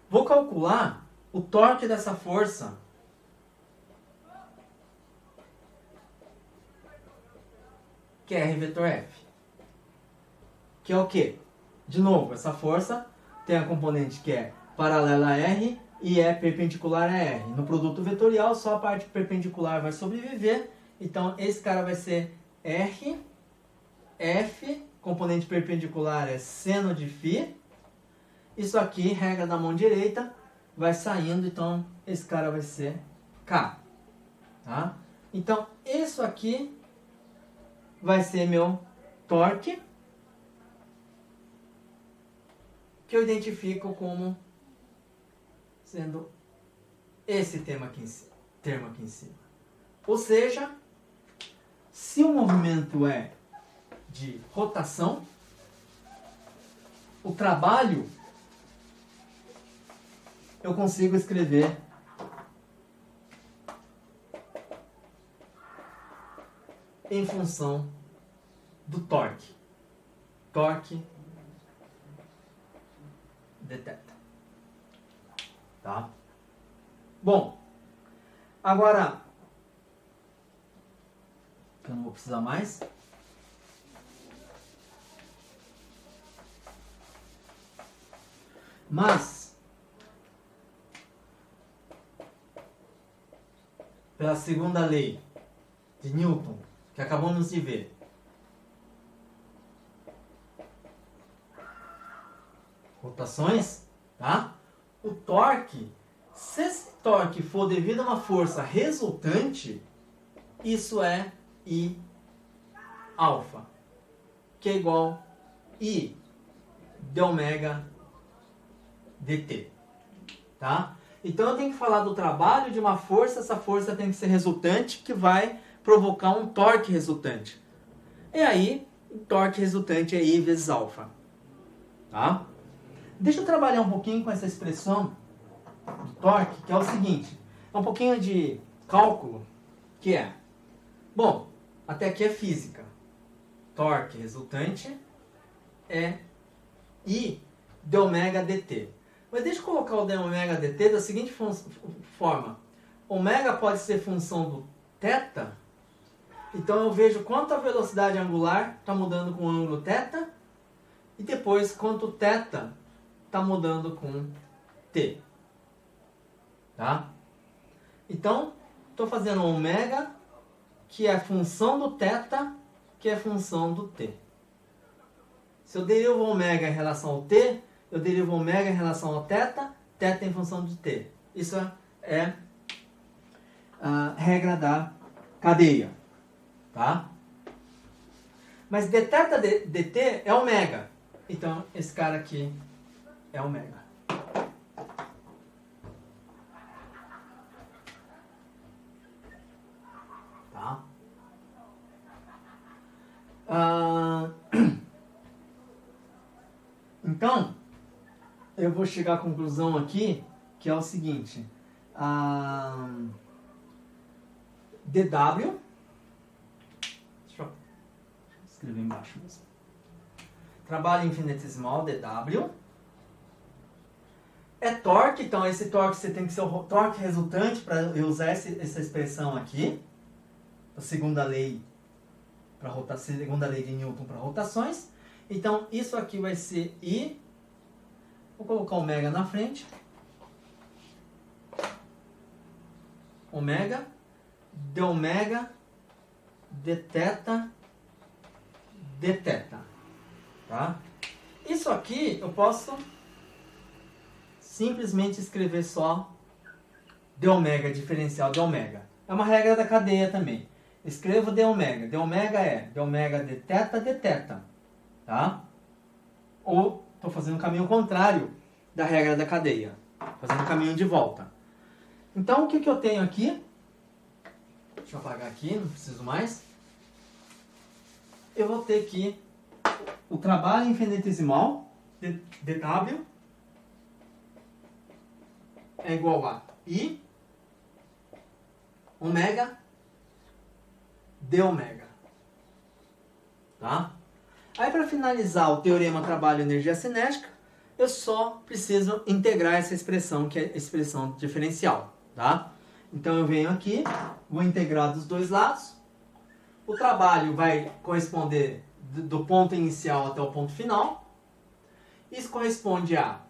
vou calcular o torque dessa força que é R vetor F. Que é o quê? De novo, essa força tem a componente que é paralela a R e é perpendicular a R. No produto vetorial, só a parte perpendicular vai sobreviver. Então, esse cara vai ser R, F, componente perpendicular é seno de φ. Isso aqui, regra da mão direita, vai saindo, então esse cara vai ser K. Tá? Então, isso aqui vai ser meu torque, que eu identifico como sendo esse termo aqui em cima. Ou seja, se o movimento é de rotação, o trabalho eu consigo escrever em função do torque. Torque de θ. Tá? Bom, agora, que eu não vou precisar mais. Mas, pela segunda lei de Newton, que acabamos de ver, rotações, tá? O torque, se esse torque for devido a uma força resultante, isso é I alfa, que é igual I de ômega dt, tá? Então eu tenho que falar do trabalho de uma força, essa força tem que ser resultante, que vai provocar um torque resultante. E aí, o torque resultante é I vezes alfa, tá? Deixa eu trabalhar um pouquinho com essa expressão do torque, que é o seguinte, é um pouquinho de cálculo, que é, bom, até aqui é física. Torque resultante é I de ômega dt. Mas deixa eu colocar o de ômega dt da seguinte forma. Ômega pode ser função do θ. Então eu vejo quanto a velocidade angular está mudando com o ângulo θ. E depois quanto o θ está mudando com t. Tá? Então, estou fazendo ômega, que é função do θ, que é função do t. Se eu derivo ômega em relação ao t, eu derivo ômega em relação ao θ, θ em função de t. Isso é a regra da cadeia. Tá? Mas dθ dt é ômega. Então, esse cara aqui é ômega. Tá? Então, eu vou chegar à conclusão aqui, que é o seguinte. dW, deixa eu escrever embaixo mesmo. Trabalho infinitesimal, dW, é torque, então esse torque você tem que ser o torque resultante para eu usar essa expressão aqui, a segunda lei de Newton para rotações. Então isso aqui vai ser I, vou colocar ômega na frente, ômega, de ômega, dθ, dθ, tá? Isso aqui eu posso simplesmente escrever só de ômega, diferencial de ômega. É uma regra da cadeia também. Escrevo de ômega. De ômega é de ômega dθ, dθ, tá? Ou estou fazendo o caminho contrário da regra da cadeia, fazendo o caminho de volta. Então o que eu tenho aqui? Deixa eu apagar aqui, não preciso mais. Eu vou ter aqui o trabalho infinitesimal, dW, é igual a I, ômega, de ômega. Tá? Aí para finalizar o teorema trabalho-energia cinética, eu só preciso integrar essa expressão, que é a expressão diferencial. Tá? Então eu venho aqui, vou integrar dos dois lados. O trabalho vai corresponder do ponto inicial até o ponto final. Isso corresponde a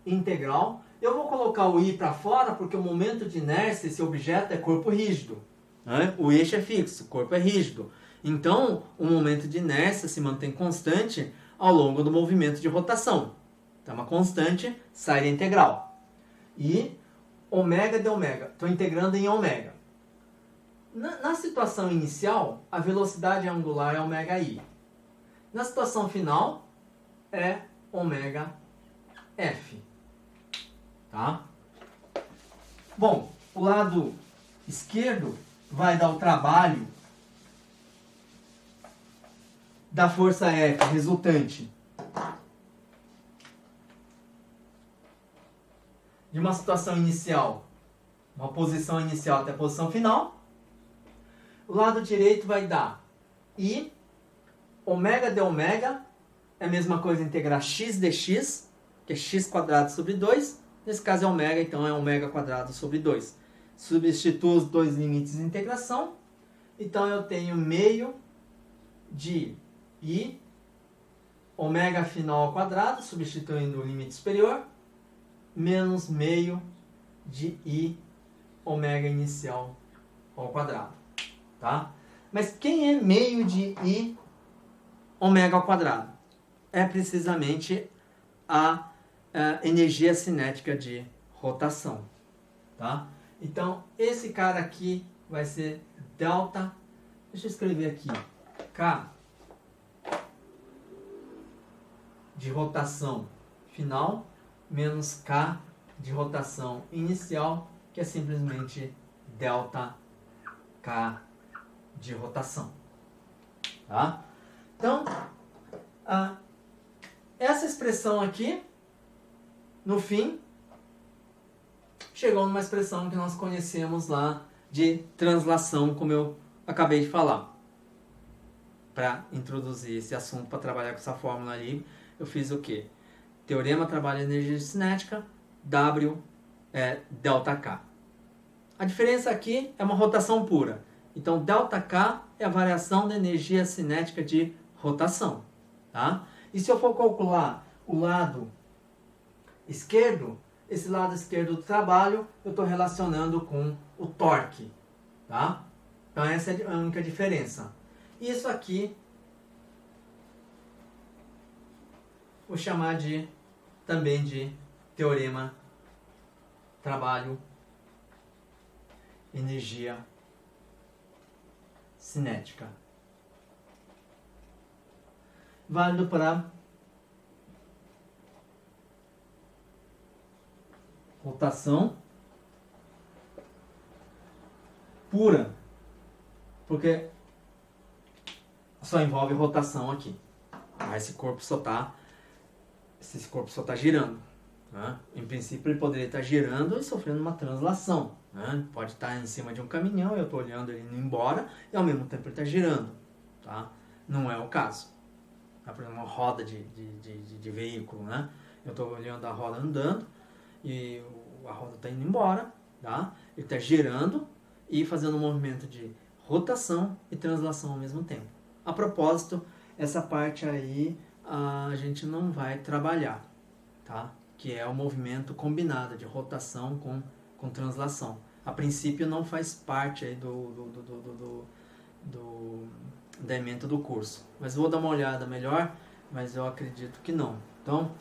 integral. Eu vou colocar o I para fora porque o momento de inércia, esse objeto é corpo rígido. Né? O eixo é fixo, o corpo é rígido. Então, o momento de inércia se mantém constante ao longo do movimento de rotação. Então, uma constante sai da integral. E ômega de ômega. Estou integrando em ômega. Na situação inicial, a velocidade angular é ômega i. Na situação final, é ômega f. Tá? Bom, o lado esquerdo vai dar o trabalho da força F resultante de uma situação inicial, uma posição inicial até a posição final. O lado direito vai dar I, ômega de ômega, é a mesma coisa integrar x dx, que é x quadrado sobre 2. Nesse caso é ômega, então é ômega quadrado sobre 2. Substituo os dois limites de integração. Então eu tenho meio de I, ômega final ao quadrado, substituindo o limite superior, menos meio de I, ômega inicial ao quadrado. Tá? Mas quem é meio de I, ômega ao quadrado? É precisamente a energia cinética de rotação. Tá? Então, esse cara aqui vai ser delta, deixa eu escrever aqui, K de rotação final menos K de rotação inicial, que é simplesmente delta K de rotação. Tá? Então, essa expressão aqui, no fim, chegou numa expressão que nós conhecemos lá de translação, como eu acabei de falar. Para introduzir esse assunto, para trabalhar com essa fórmula ali, eu fiz o quê? Teorema trabalha energia cinética, W é delta K. A diferença aqui é uma rotação pura. Então, delta K é a variação da energia cinética de rotação. Tá? E se eu for calcular o lado esquerdo, esse lado esquerdo do trabalho, eu estou relacionando com o torque. Tá? Então, essa é a única diferença. Isso aqui, vou chamar também de teorema trabalho energia cinética. Válido para rotação pura, porque só envolve rotação aqui. Esse corpo só está girando. Né? Em princípio, ele poderia estar girando e sofrendo uma translação. Né? Pode estar em cima de um caminhão, eu estou olhando ele indo embora e ao mesmo tempo ele está girando. Tá? Não é o caso. Tá? Por exemplo, uma roda de veículo. Né? Eu estou olhando a roda andando e a roda está indo embora. Tá? Ele está girando e fazendo um movimento de rotação e translação ao mesmo tempo. A propósito, essa parte aí a gente não vai trabalhar, tá? Que é o movimento combinado de rotação com translação. A princípio não faz parte aí do elemento do curso, mas vou dar uma olhada melhor, mas eu acredito que não. Então,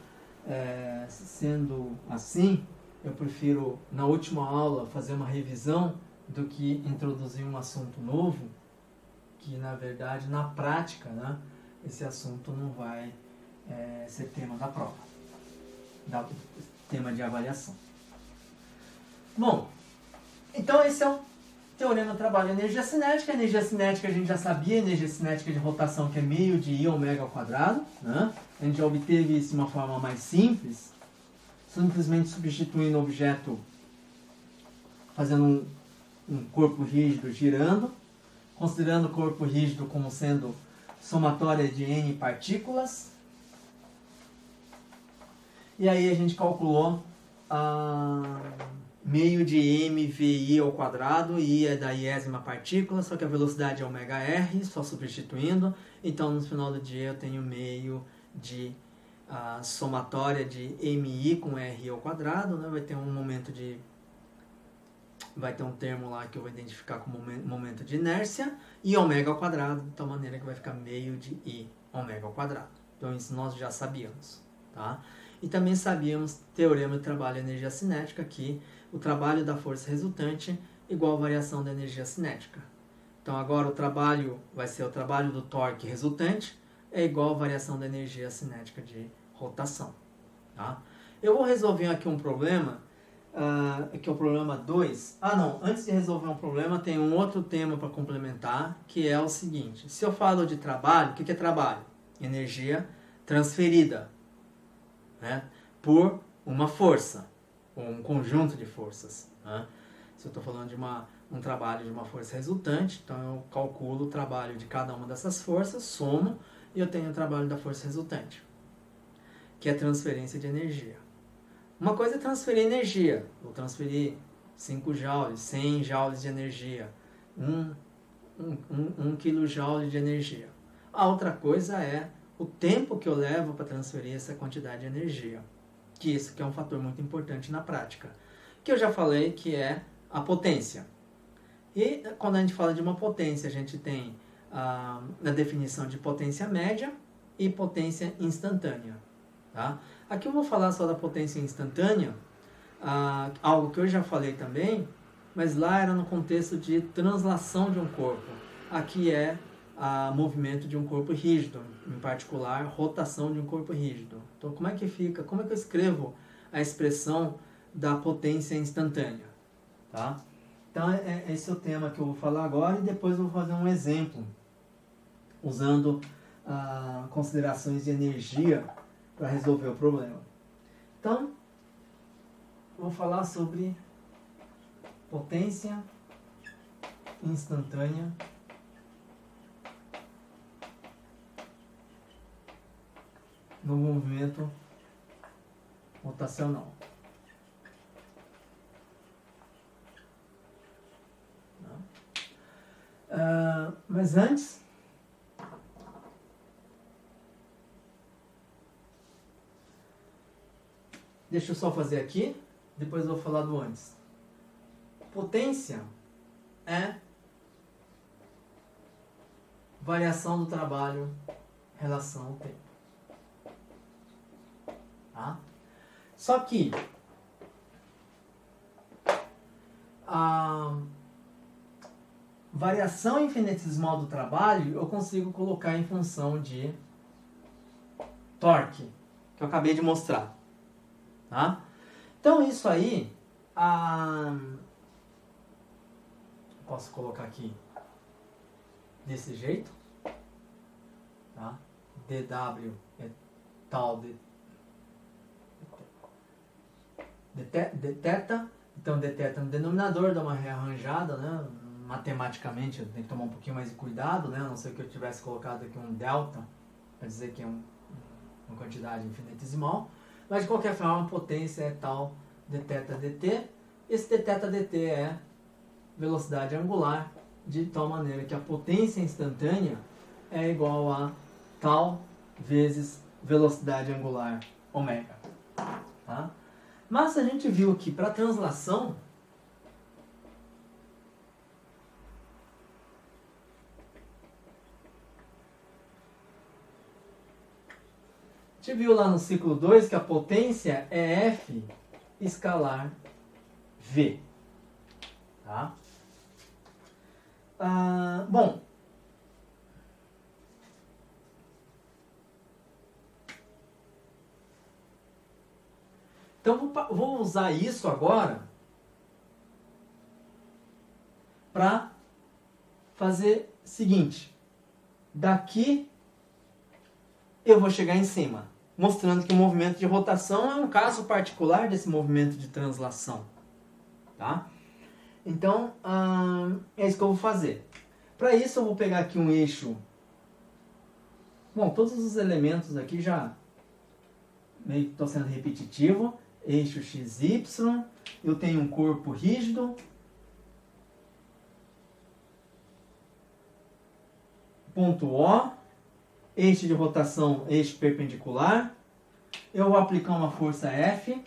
sendo assim, eu prefiro na última aula fazer uma revisão do que introduzir um assunto novo, que na verdade, na prática, né, esse assunto não vai ser tema da prova, tema de avaliação. Bom, então esse é o teorema trabalho energia cinética. A energia cinética a gente já sabia, energia cinética de rotação que é meio de I ômega ao quadrado. Né? A gente já obteve isso de uma forma mais simples, simplesmente substituindo o objeto, fazendo um corpo rígido girando, considerando o corpo rígido como sendo somatória de N partículas. E aí a gente calculou meio de mvi ao quadrado, I é da iésima partícula, só que a velocidade é ômega r, só substituindo. Então no final do dia eu tenho meio de somatória de mi com r ao quadrado, né? Vai ter um termo lá que eu vou identificar como momento de inércia, e ômega ao quadrado, de tal maneira que vai ficar meio de I ômega ao quadrado. Então isso nós já sabíamos. Tá? E também sabíamos teorema de trabalho e energia cinética, que o trabalho da força resultante igual a variação da energia cinética. Então agora o trabalho vai ser o trabalho do torque resultante é igual a variação da energia cinética de rotação. Tá? Eu vou resolver aqui um problema que é o problema 2. Não, antes de resolver um problema, tem um outro tema para complementar, que é o seguinte. Se eu falo de trabalho, o que é trabalho? Energia transferida, né, por uma força, ou um conjunto de forças. Né? Se eu estou falando de um trabalho de uma força resultante, então eu calculo o trabalho de cada uma dessas forças, somo, e eu tenho o trabalho da força resultante, que é transferência de energia. Uma coisa é transferir energia, vou transferir 5 joules, 100 joules de energia, 1 kJ de energia. A outra coisa é o tempo que eu levo para transferir essa quantidade de energia, que isso que é um fator muito importante na prática, que eu já falei que é a potência. E quando a gente fala de uma potência, a gente tem a definição de potência média e potência instantânea. Tá? Aqui eu vou falar só da potência instantânea, algo que eu já falei também, mas lá era no contexto de translação de um corpo. Aqui é movimento de um corpo rígido, em particular, rotação de um corpo rígido. Então, como é que fica? Como é que eu escrevo a expressão da potência instantânea? Tá? Então, esse é o tema que eu vou falar agora e depois eu vou fazer um exemplo usando considerações de energia para resolver o problema. Então, vou falar sobre potência instantânea no movimento rotacional. Mas antes, deixa eu só fazer aqui, depois eu vou falar do antes. Potência é variação do trabalho em relação ao tempo. Tá? Só que a variação infinitesimal do trabalho eu consigo colocar em função de torque, que eu acabei de mostrar. Tá? Então isso aí, posso colocar aqui desse jeito, tá? dW é tal de θ, então dθ no denominador, dá uma rearranjada, né? Matematicamente eu tenho que tomar um pouquinho mais de cuidado, né? A não ser que eu tivesse colocado aqui um delta, para dizer que é uma quantidade infinitesimal, mas de qualquer forma a potência é tal dθ dt, esse dθ dt é velocidade angular, de tal maneira que a potência instantânea é igual a tal vezes velocidade angular ômega. Tá? Mas a gente viu que para translação, a gente viu lá no ciclo 2 que a potência é F escalar V. Tá? Bom, então vou usar isso agora para fazer o seguinte. Daqui eu vou chegar em cima, mostrando que o movimento de rotação é um caso particular desse movimento de translação. Tá? Então, é isso que eu vou fazer. Para isso eu vou pegar aqui um eixo. Bom, todos os elementos aqui já meio que estou sendo repetitivo. Eixo XY, eu tenho um corpo rígido, ponto O, eixo de rotação, eixo perpendicular, eu vou aplicar uma força F,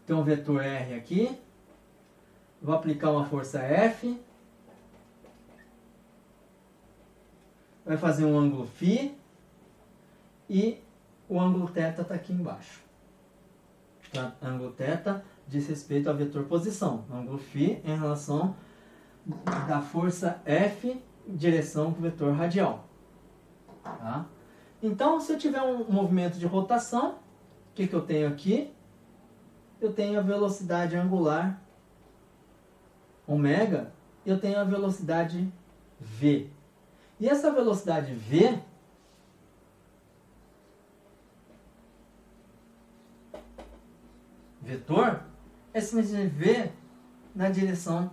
tem um vetor R aqui, vou aplicar uma força F, vai fazer um ângulo φ, e o ângulo θ está aqui embaixo. Tá? Ângulo θ diz respeito ao vetor posição. Ângulo φ em relação da força F em direção para o vetor radial. Tá? Então, se eu tiver um movimento de rotação, o que eu tenho aqui? eu tenho a velocidade angular, ômega, e eu tenho a velocidade v. E essa velocidade v vetor é simplesmente v na direção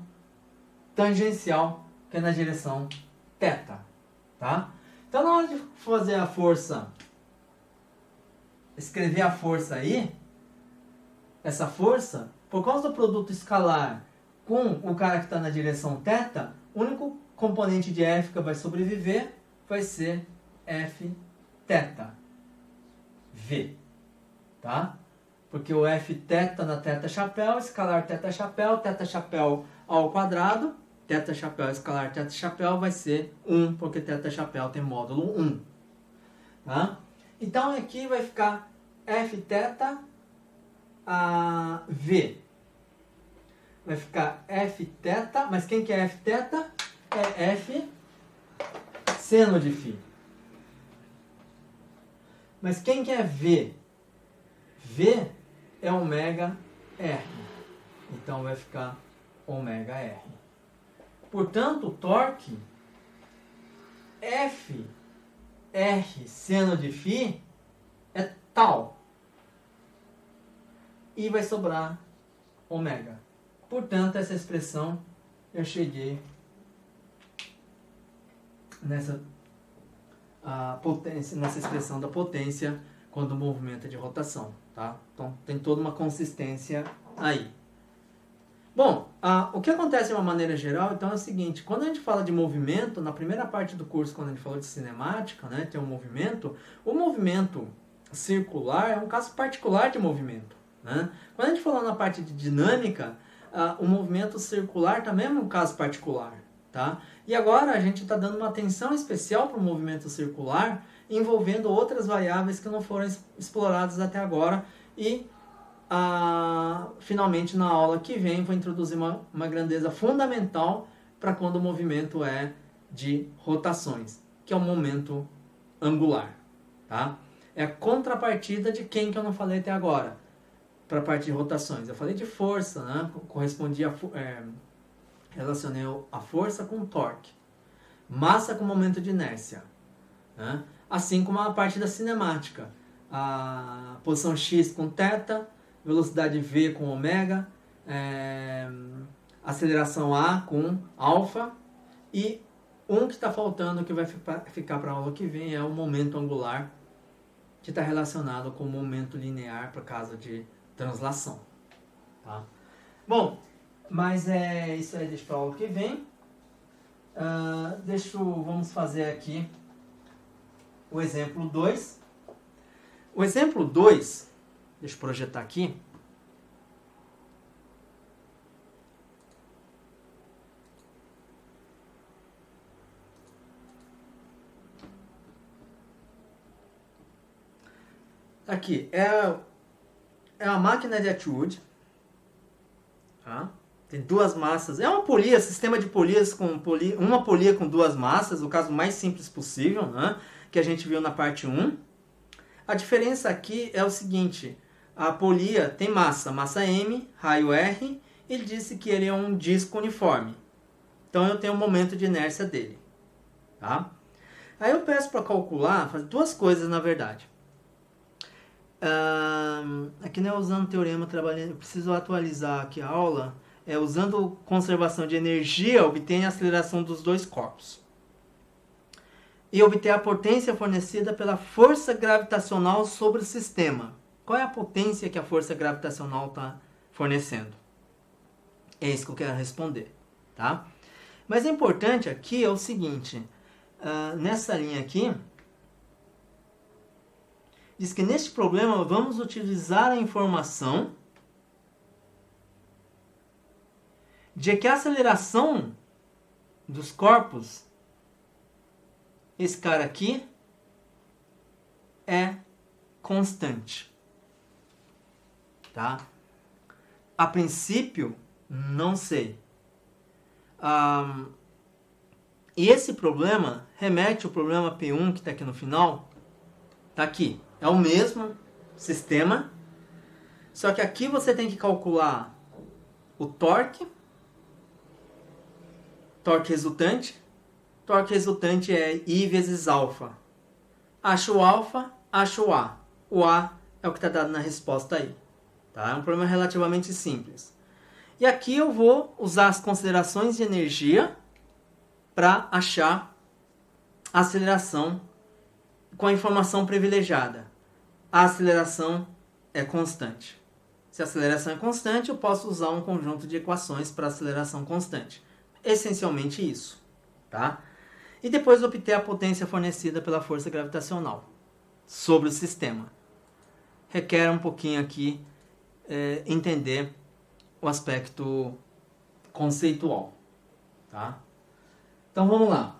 tangencial, que é na direção θ, tá? Então, na hora de fazer a força, escrever a força aí, essa força, por causa do produto escalar com o cara que está na direção θ, o único componente de F que vai sobreviver vai ser F θ, V, tá? Porque o F θ na θ chapéu, escalar θ chapéu ao quadrado, θ chapéu escalar θ chapéu vai ser 1, porque θ chapéu tem módulo 1. Tá? Então aqui vai ficar F θ a V. Vai ficar F θ, mas quem que é F θ? É F seno de φ. Mas quem que é V? V é ômega R. Então vai ficar ômega R. Portanto, o torque F R seno de φ é tal. E vai sobrar ômega. Portanto, essa expressão eu cheguei nessa potência, nessa expressão da potência quando o movimento é de rotação, tá? Então tem toda uma consistência aí. Bom, o que acontece de uma maneira geral, então, é o seguinte: quando a gente fala de movimento, na primeira parte do curso, quando a gente falou de cinemática, né, tem um movimento, o movimento circular é um caso particular de movimento, né? Quando a gente falou na parte de dinâmica, o movimento circular também é um caso particular, tá? E agora a gente está dando uma atenção especial para o movimento circular, envolvendo outras variáveis que não foram exploradas até agora e finalmente na aula que vem vou introduzir uma grandeza fundamental para quando o movimento é de rotações, que é o momento angular, tá? É a contrapartida de quem que eu não falei até agora para a parte de rotações. Eu falei de força, né? Relacionei a força com o torque, massa com momento de inércia, né? Assim como a parte da cinemática, a posição x com θ, velocidade v com ômega, aceleração a com alfa, e que está faltando, que vai ficar para a aula que vem, é o momento angular, que está relacionado com o momento linear por causa de translação. Tá? Bom, mas isso aí deixa para a aula que vem. Vamos fazer aqui o exemplo 2. O exemplo 2, deixa eu projetar aqui. Aqui, é uma máquina de Atwood. Tá? Tem duas massas. É uma polia, sistema de polias com uma polia com duas massas, o caso mais simples possível, né? Que a gente viu na parte 1. A diferença aqui é o seguinte: a polia tem massa M, raio R, ele disse que ele é um disco uniforme. Então eu tenho o momento de inércia dele. Tá? Aí eu peço para calcular, fazer duas coisas na verdade. Aqui não é usando teorema trabalhando, eu preciso atualizar aqui a aula. Usando conservação de energia, obtém a aceleração dos dois corpos. E obter a potência fornecida pela força gravitacional sobre o sistema. Qual é a potência que a força gravitacional está fornecendo? É isso que eu quero responder, tá? Mas é importante aqui é o seguinte, nessa linha aqui, diz que neste problema vamos utilizar a informação de que a aceleração dos corpos, esse cara aqui, é constante. Tá? A princípio, não sei. E esse problema remete ao problema P1 que está aqui no final. Está aqui. É o mesmo sistema, Só que aqui você tem que calcular o torque resultante. Torque resultante é I vezes alfa. Acho o alfa, acho o A. O A é o que está dado na resposta aí. Tá? É um problema relativamente simples. E aqui eu vou usar as considerações de energia para achar a aceleração com a informação privilegiada. A aceleração é constante. Se a aceleração é constante, eu posso usar um conjunto de equações para aceleração constante. Essencialmente isso. Tá? E depois obter a potência fornecida pela força gravitacional sobre o sistema. Requer um pouquinho aqui entender o aspecto conceitual. Tá? Então vamos lá.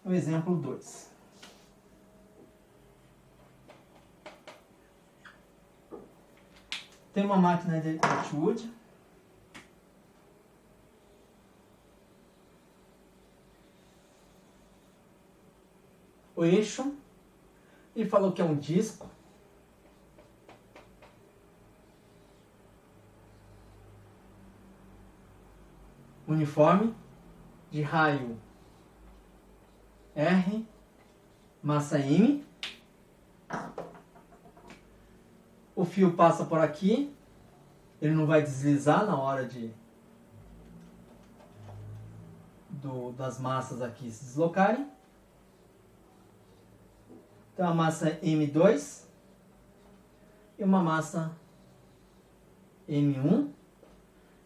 O exemplo 2. Tem uma máquina de Atwood. O eixo, ele falou que é um disco. Uniforme, de raio R, massa M. O fio passa por aqui, ele não vai deslizar na hora das massas aqui se deslocarem. Então a massa M2 e uma massa M1.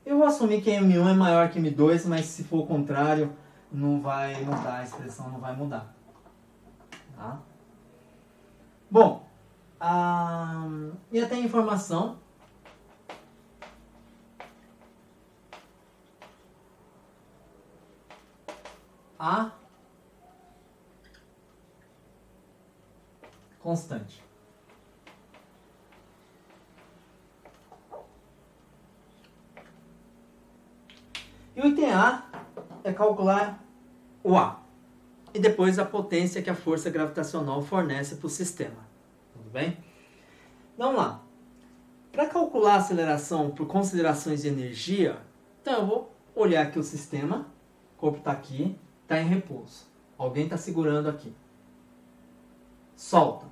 Eu vou assumir que M1 é maior que M2, mas se for o contrário, não vai mudar, a expressão não vai mudar. Tá? Bom, e até a informação A constante. E o item A é calcular o A. E depois a potência que a força gravitacional fornece para o sistema. Tudo bem? Vamos lá. Para calcular a aceleração por considerações de energia, então eu vou olhar aqui o sistema. O corpo está aqui, está em repouso. Alguém está segurando aqui. Solta.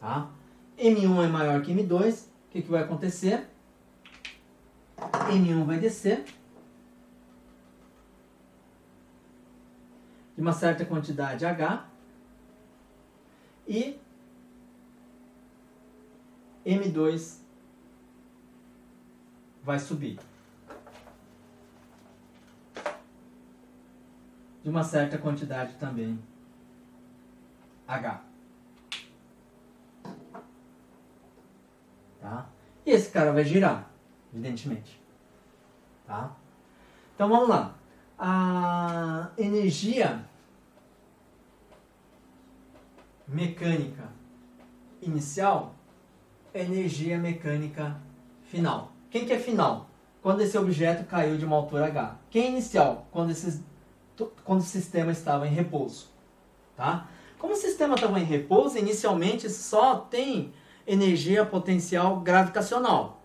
Tá? M1 é maior que M2. O que vai acontecer? M1 vai descer. De uma certa quantidade H. E M2 vai subir. De uma certa quantidade também H. Tá? E esse cara vai girar, evidentemente. Tá? Então vamos lá. A energia mecânica inicial é energia mecânica final. Quem que é final? Quando esse objeto caiu de uma altura H. Quem é inicial? Quando o sistema estava em repouso. Tá? Como o sistema estava em repouso, inicialmente só tem energia potencial gravitacional.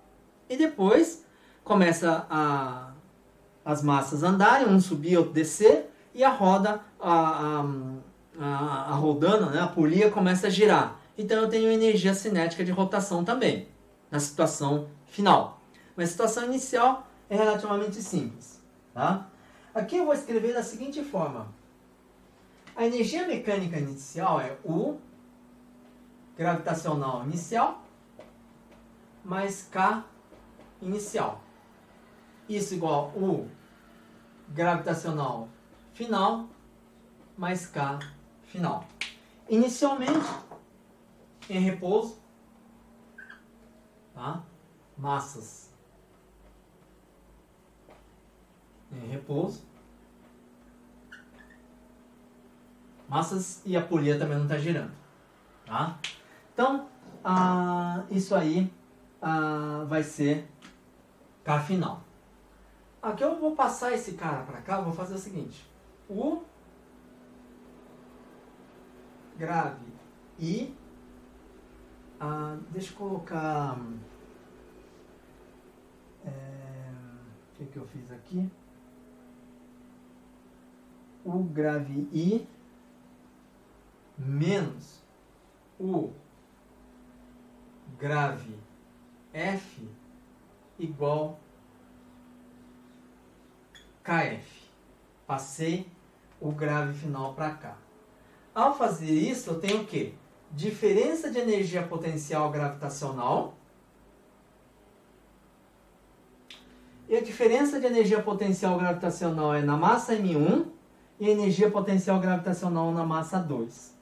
E depois começa as massas andarem, um subir, outro descer, e a roda, rodando, né, a polia começa a girar. Então eu tenho energia cinética de rotação também, na situação final. Mas a situação inicial é relativamente simples. Tá? Aqui eu vou escrever da seguinte forma. A energia mecânica inicial é U gravitacional inicial mais K inicial. Isso igual a U gravitacional final mais K final. Inicialmente, em repouso, tá? Massas em repouso. Massas e a polia também não está girando. Tá? Então, isso aí vai ser K final. Aqui eu vou passar esse cara para cá, vou fazer o seguinte. O grave I, deixa eu colocar, o que eu fiz aqui? O grave I menos o grave F igual KF. Passei o grave final para cá. Ao fazer isso, eu tenho o quê? Diferença de energia potencial gravitacional. E a diferença de energia potencial gravitacional é na massa M1 e a energia potencial gravitacional na massa 2.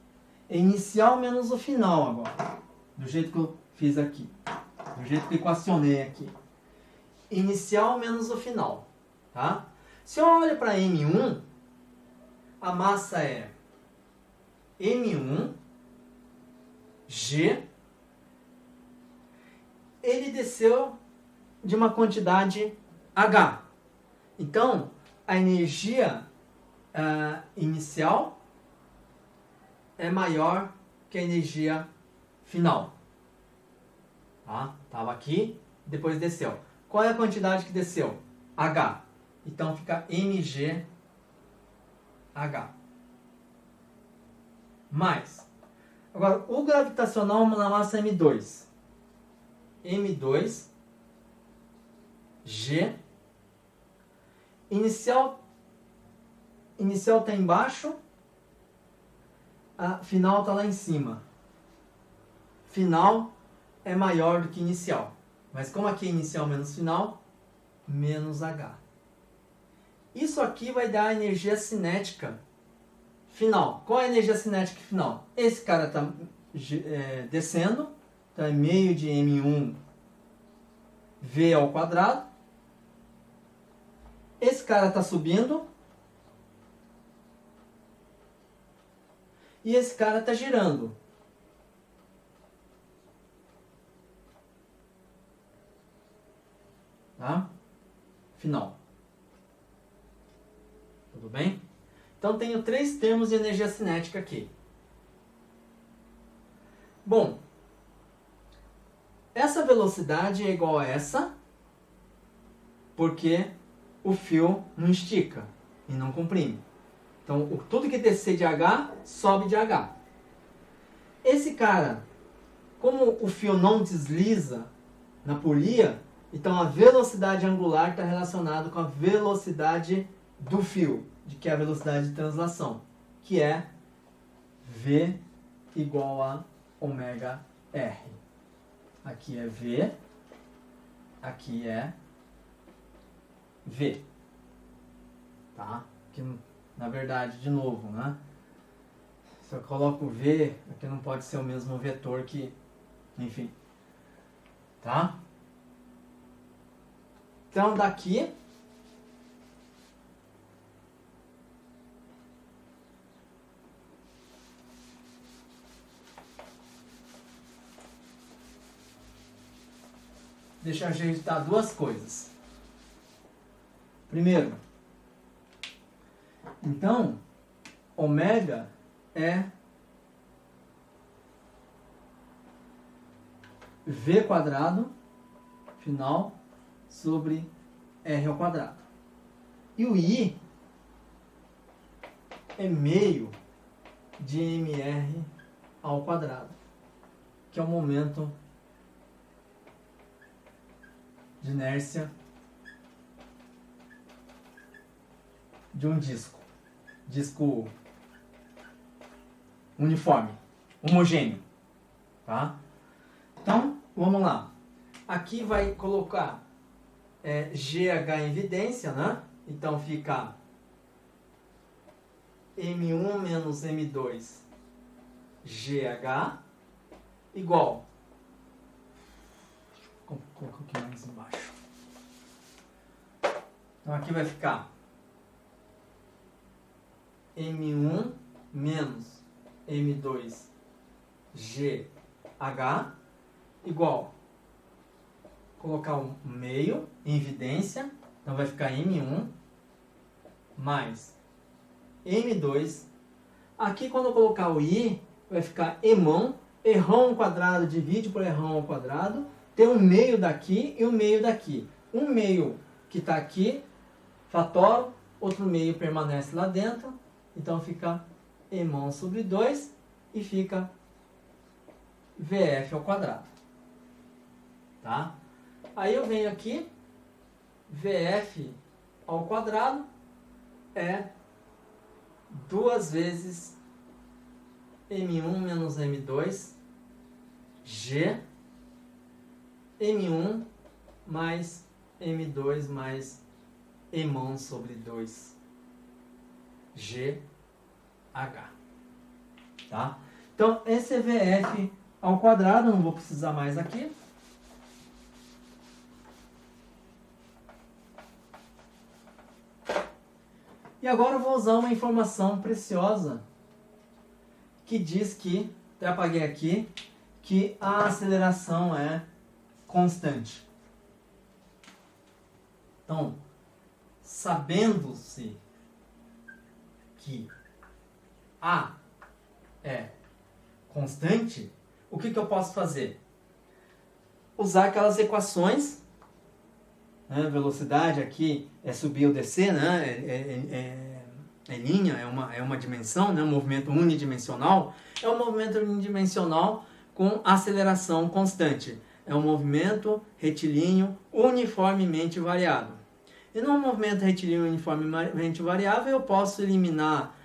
É inicial menos o final agora. Do jeito que eu fiz aqui. Do jeito que eu equacionei aqui. Inicial menos o final. Tá? Se eu olho para M1, a massa é M1 G. Ele desceu de uma quantidade H. Então, a energia inicial é maior que a energia final. Tá? Tava aqui, depois desceu. Qual é a quantidade que desceu? H. Então fica mgh. Mais. Agora, o gravitacional na massa M2. M2 G. Inicial está embaixo. A final está lá em cima. Final é maior do que inicial. Mas como aqui é inicial menos final, menos H. Isso aqui vai dar a energia cinética final. Qual é a energia cinética final? Esse cara está descendo. Então é meio de M1 V ao quadrado. Esse cara está subindo. E esse cara está girando. Tá? Final. Tudo bem? Então tenho 3 termos de energia cinética aqui. Bom, essa velocidade é igual a essa, porque o fio não estica e não comprime. Então, tudo que descer de H, sobe de H. Esse cara, como o fio não desliza na polia, então a velocidade angular está relacionada com a velocidade do fio, que é a velocidade de translação, que é V igual a ômega R. Aqui é V, aqui é V. Tá? Aqui, na verdade, de novo, né? Se eu coloco V, aqui não pode ser o mesmo vetor que... Enfim. Tá? Então, daqui... Deixa eu ajeitar 2 coisas. Primeiro, então, ômega é V quadrado, final, sobre R ao quadrado. E o I é meio de mr ao quadrado, que é o momento de inércia de um disco uniforme, homogêneo, tá? Então, vamos lá. Aqui vai colocar GH em evidência, né? Então fica M1 menos M2 GH igual. Vou colocar um pouquinho mais embaixo. Então aqui vai ficar M1 menos M2GH igual, colocar um meio em evidência, então vai ficar M1 mais M2. Aqui quando eu colocar o I, vai ficar Emão, Errão ao quadrado divide por Errão ao quadrado, tem um meio daqui e um meio daqui. Um meio que está aqui, fatoro, outro meio permanece lá dentro, então fica Emão sobre 2 e fica VF ao quadrado. Tá? Aí eu venho aqui, VF ao quadrado é 2 vezes M1 menos M2 G M1 mais M2 mais Emão sobre 2 GH. Tá? Então, esse é VF ao quadrado, não vou precisar mais aqui. E agora eu vou usar uma informação preciosa que diz que, até apaguei aqui, que a aceleração é constante. Então, sabendo-se que A é constante, o que eu posso fazer? Usar aquelas equações, né? Velocidade aqui é subir ou descer, né? É linha, é uma dimensão, né? Um movimento unidimensional. É um movimento unidimensional com aceleração constante. É um movimento retilíneo uniformemente variado. E num movimento retilíneo uniformemente variável, eu posso eliminar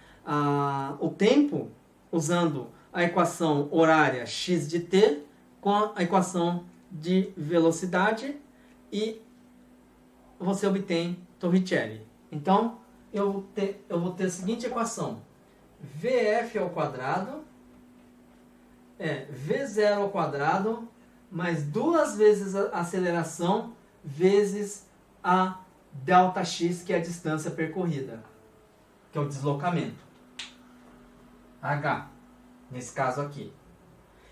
o tempo usando a equação horária x de t com a equação de velocidade e você obtém Torricelli. Então, eu vou ter a seguinte equação. Vf ao quadrado é V0 ao quadrado mais 2 vezes a aceleração vezes a ΔX, que é a distância percorrida, que é o deslocamento. H, nesse caso aqui.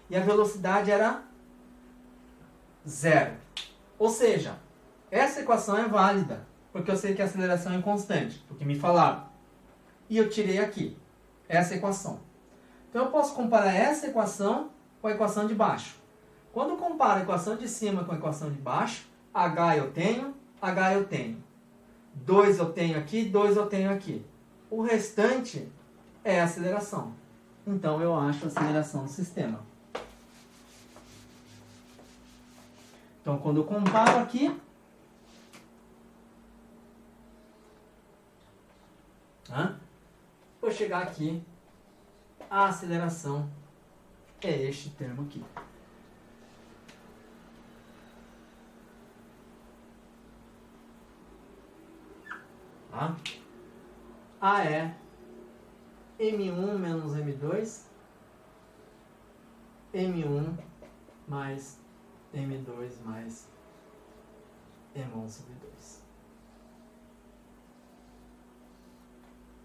E a velocidade era 0. Ou seja, essa equação é válida, porque eu sei que a aceleração é constante, porque me falaram. E eu tirei aqui, essa equação. Então eu posso comparar essa equação com a equação de baixo. Quando eu comparo a equação de cima com a equação de baixo, H eu tenho, 2 eu tenho aqui, 2 eu tenho aqui. O restante é a aceleração. Então eu acho a aceleração do sistema. Então quando eu comparo aqui, vou chegar aqui, a aceleração é este termo aqui. Tá? A é M1 menos M2, M1 mais M2 mais M1 sobre 2.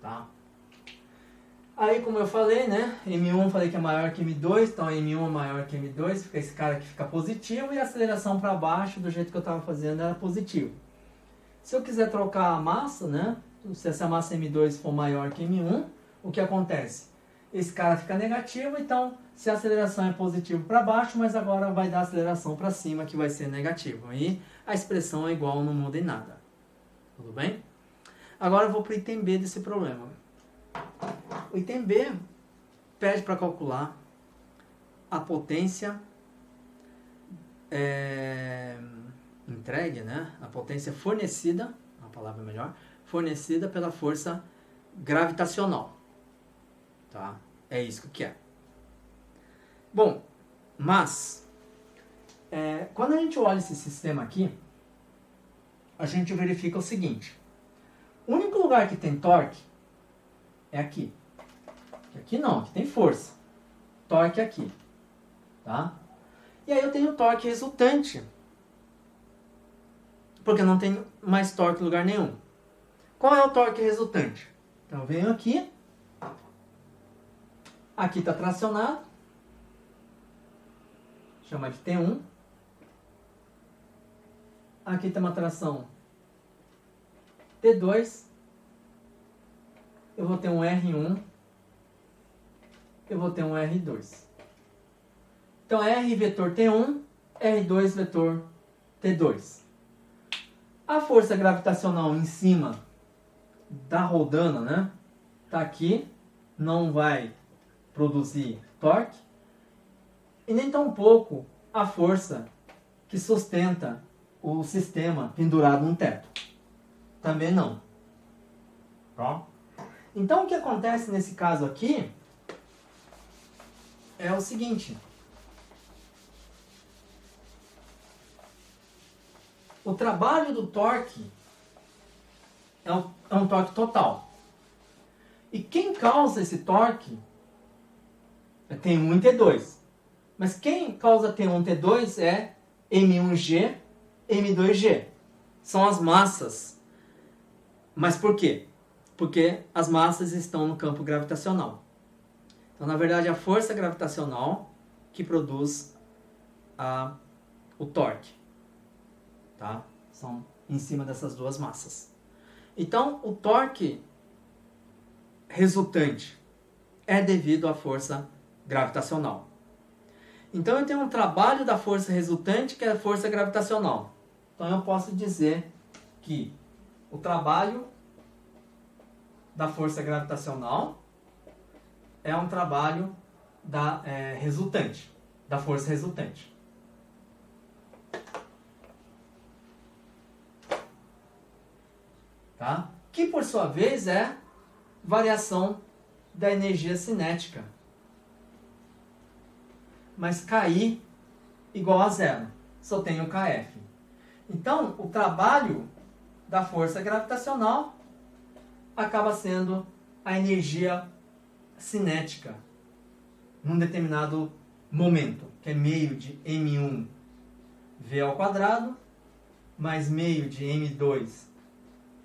Tá? Aí, como eu falei, né? M1 falei que é maior que M2, então M1 é maior que M2, fica esse cara que fica positivo, e a aceleração para baixo, do jeito que eu estava fazendo, era positivo. Se eu quiser trocar a massa, né? Se essa massa M2 for maior que M1, o que acontece? Esse cara fica negativo, então se a aceleração é positiva para baixo, mas agora vai dar aceleração para cima, que vai ser negativo. Aí a expressão é igual, não muda em nada. Tudo bem? Agora eu vou para o item B desse problema. O item B pede para calcular a potência entregue, né? A potência fornecida, uma palavra melhor, fornecida pela força gravitacional. Tá? É isso que quer. Bom, mas quando a gente olha esse sistema aqui, a gente verifica o seguinte. O único lugar que tem torque é aqui. Aqui não, aqui tem força. Torque aqui. Tá? E aí eu tenho torque resultante. Porque não tem mais torque em lugar nenhum. Qual é o torque resultante? Então eu venho aqui Aqui está tracionado. Chama de T1. Aqui tem uma tração T2. Eu vou ter um R1. Eu vou ter um R2. Então, R vetor T1, R2 vetor T2. A força gravitacional em cima da rodana, né? Tá aqui, não vai produzir torque. E nem tampouco a força que sustenta o sistema pendurado no teto. Também não. Tá? Então, o que acontece nesse caso aqui é o seguinte. O trabalho do torque é um torque total. E quem causa esse torque é T1 e T2. Mas quem causa T1 e T2 é M1G, M2G. São as massas. Mas por quê? Porque as massas estão no campo gravitacional. Então, na verdade, é a força gravitacional que produz o torque. Tá? São em cima dessas duas massas. Então, o torque resultante é devido à força gravitacional. Então, eu tenho um trabalho da força resultante, que é a força gravitacional. Então, eu posso dizer que o trabalho da força gravitacional é um trabalho resultante, da força resultante. Tá? Que, por sua vez, é variação da energia cinética. Mas KI igual a zero. Só tenho KF. Então, o trabalho da força gravitacional acaba sendo a energia cinética num determinado momento, que é meio de M1 V ao quadrado mais meio de M2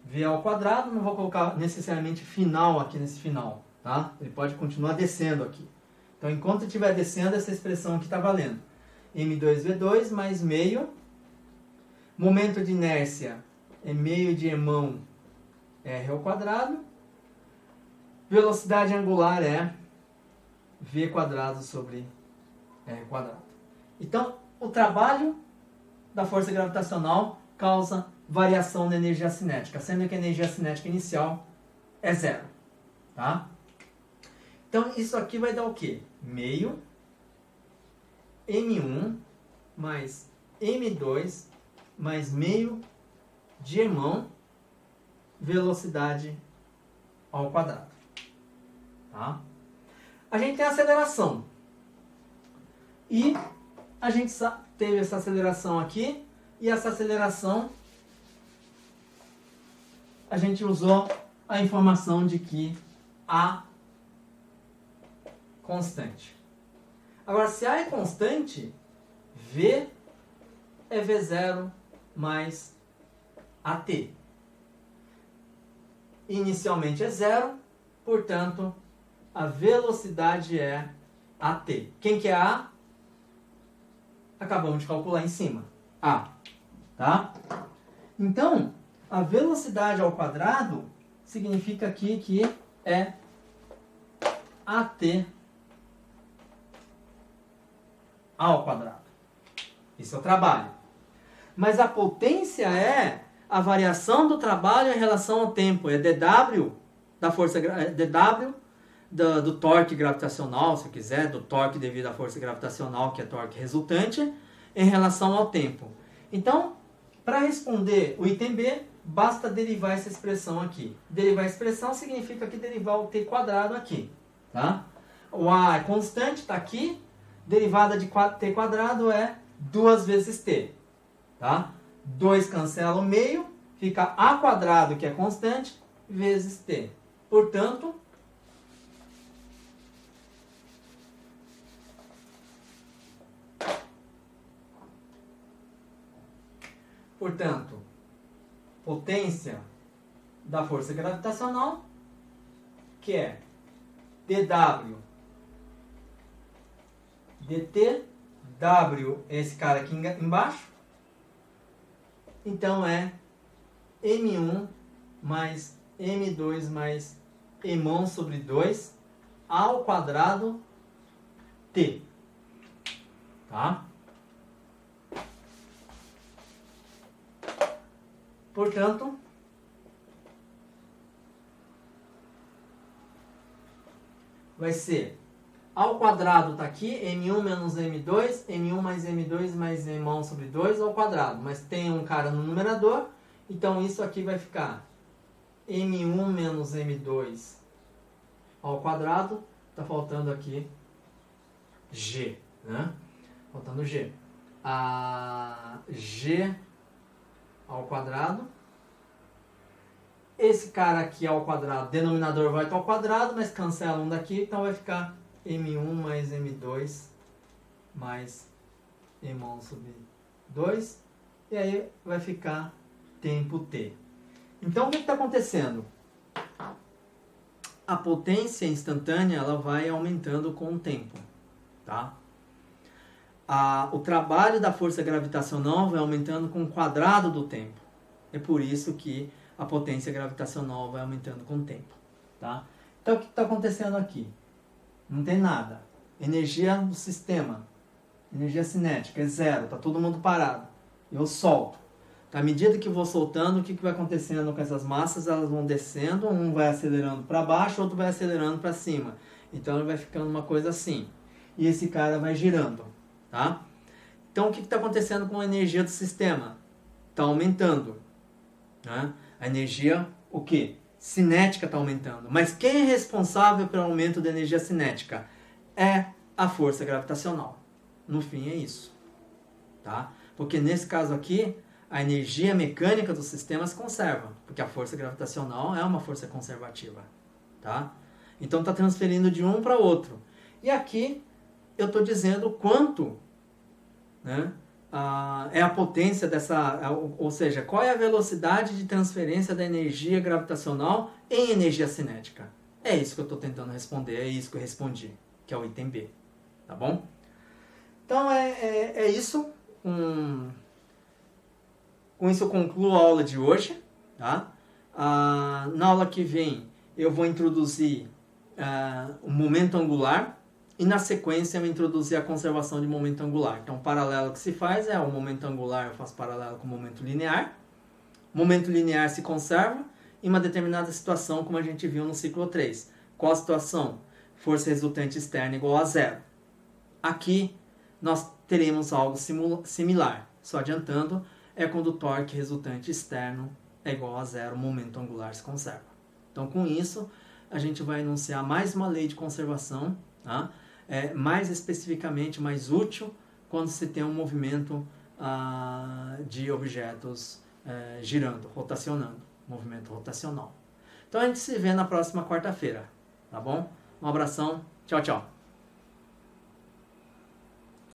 V ao quadrado. Não vou colocar necessariamente final aqui nesse final, tá? Ele pode continuar descendo aqui. Então, enquanto estiver descendo, essa expressão aqui está valendo. M2V2 mais meio. Momento de inércia é meio de irmão R ao quadrado. Velocidade angular é V quadrado sobre R quadrado. Então, o trabalho da força gravitacional causa variação na energia cinética, sendo que a energia cinética inicial é zero. Tá? Então, isso aqui vai dar o quê? Meio M1 mais M2 mais meio de irmão velocidade ao quadrado. Tá? A gente tem a aceleração. E a gente teve essa aceleração aqui. E essa aceleração, a gente usou a informação de que A constante. Agora, se A é constante, V é V0 mais AT. Inicialmente é zero, portanto, a velocidade é AT. Quem que é A? Acabamos de calcular em cima. A. Tá? Então, a velocidade ao quadrado significa aqui que é AT ao quadrado. Isso é o trabalho. Mas a potência é a variação do trabalho em relação ao tempo. É dW da força, dW do torque gravitacional, se quiser, do torque devido à força gravitacional, que é torque resultante, em relação ao tempo. Então, para responder o item B, basta derivar essa expressão aqui. Derivar a expressão significa que derivar o t quadrado aqui. Tá? O A é constante, está aqui. Derivada de t quadrado é 2 vezes t. Tá? 2 cancela o meio, fica A quadrado, que é constante, vezes t. Portanto, potência da força gravitacional, que é dW dt, W é esse cara aqui embaixo, então é M1 mais M2 mais Emão sobre 2 ao quadrado T, tá? Portanto, vai ser ao quadrado está aqui, M1 menos M2, M1 mais M2 mais Emão sobre 2 ao quadrado. Mas tem um cara no numerador, então isso aqui vai ficar M1 menos M2 ao quadrado. Está faltando aqui G, né? Faltando G. G ao quadrado. Esse cara aqui ao quadrado, denominador vai estar ao quadrado, mas cancela um daqui, então vai ficar M1 mais M2 mais Emão sobre 2. E aí vai ficar tempo T. Então o que está acontecendo? A potência instantânea ela vai aumentando com o tempo. Tá? O trabalho da força gravitacional vai aumentando com o quadrado do tempo. É por isso que a potência gravitacional vai aumentando com o tempo. Tá? Então o que está acontecendo aqui? Não tem nada. Energia do sistema, energia cinética é zero, está todo mundo parado. Eu solto. À medida que eu vou soltando, o que vai acontecendo com essas massas? Elas vão descendo, um vai acelerando para baixo, outro vai acelerando para cima. Então ele vai ficando uma coisa assim. E esse cara vai girando. Tá? Então o que está acontecendo com a energia do sistema? Está aumentando. Né? A energia, o quê? Cinética está aumentando. Mas quem é responsável pelo aumento da energia cinética? É a força gravitacional. No fim é isso. Tá? Porque nesse caso aqui, a energia mecânica do sistema se conserva. Porque a força gravitacional é uma força conservativa. Tá? Então está transferindo de um para outro. E aqui eu estou dizendo quanto, né, é a potência dessa, ou seja, qual é a velocidade de transferência da energia gravitacional em energia cinética. É isso que eu estou tentando responder, é isso que eu respondi, que é o item B. Tá bom? Então é isso. Com isso eu concluo a aula de hoje. Tá? Na aula que vem eu vou introduzir o momento angular. E na sequência eu introduzir a conservação de momento angular. Então o paralelo que se faz é o momento angular, eu faço paralelo com o momento linear. O momento linear se conserva em uma determinada situação, como a gente viu no ciclo 3. Qual a situação? Força resultante externa igual a zero. Aqui nós teremos algo similar. Só adiantando, é quando o torque resultante externo é igual a zero, o momento angular se conserva. Então com isso a gente vai enunciar mais uma lei de conservação, tá? Mais especificamente, mais útil quando se tem um movimento de objetos girando, rotacionando, movimento rotacional. Então a gente se vê na próxima quarta-feira, tá bom? Um abração, tchau, tchau.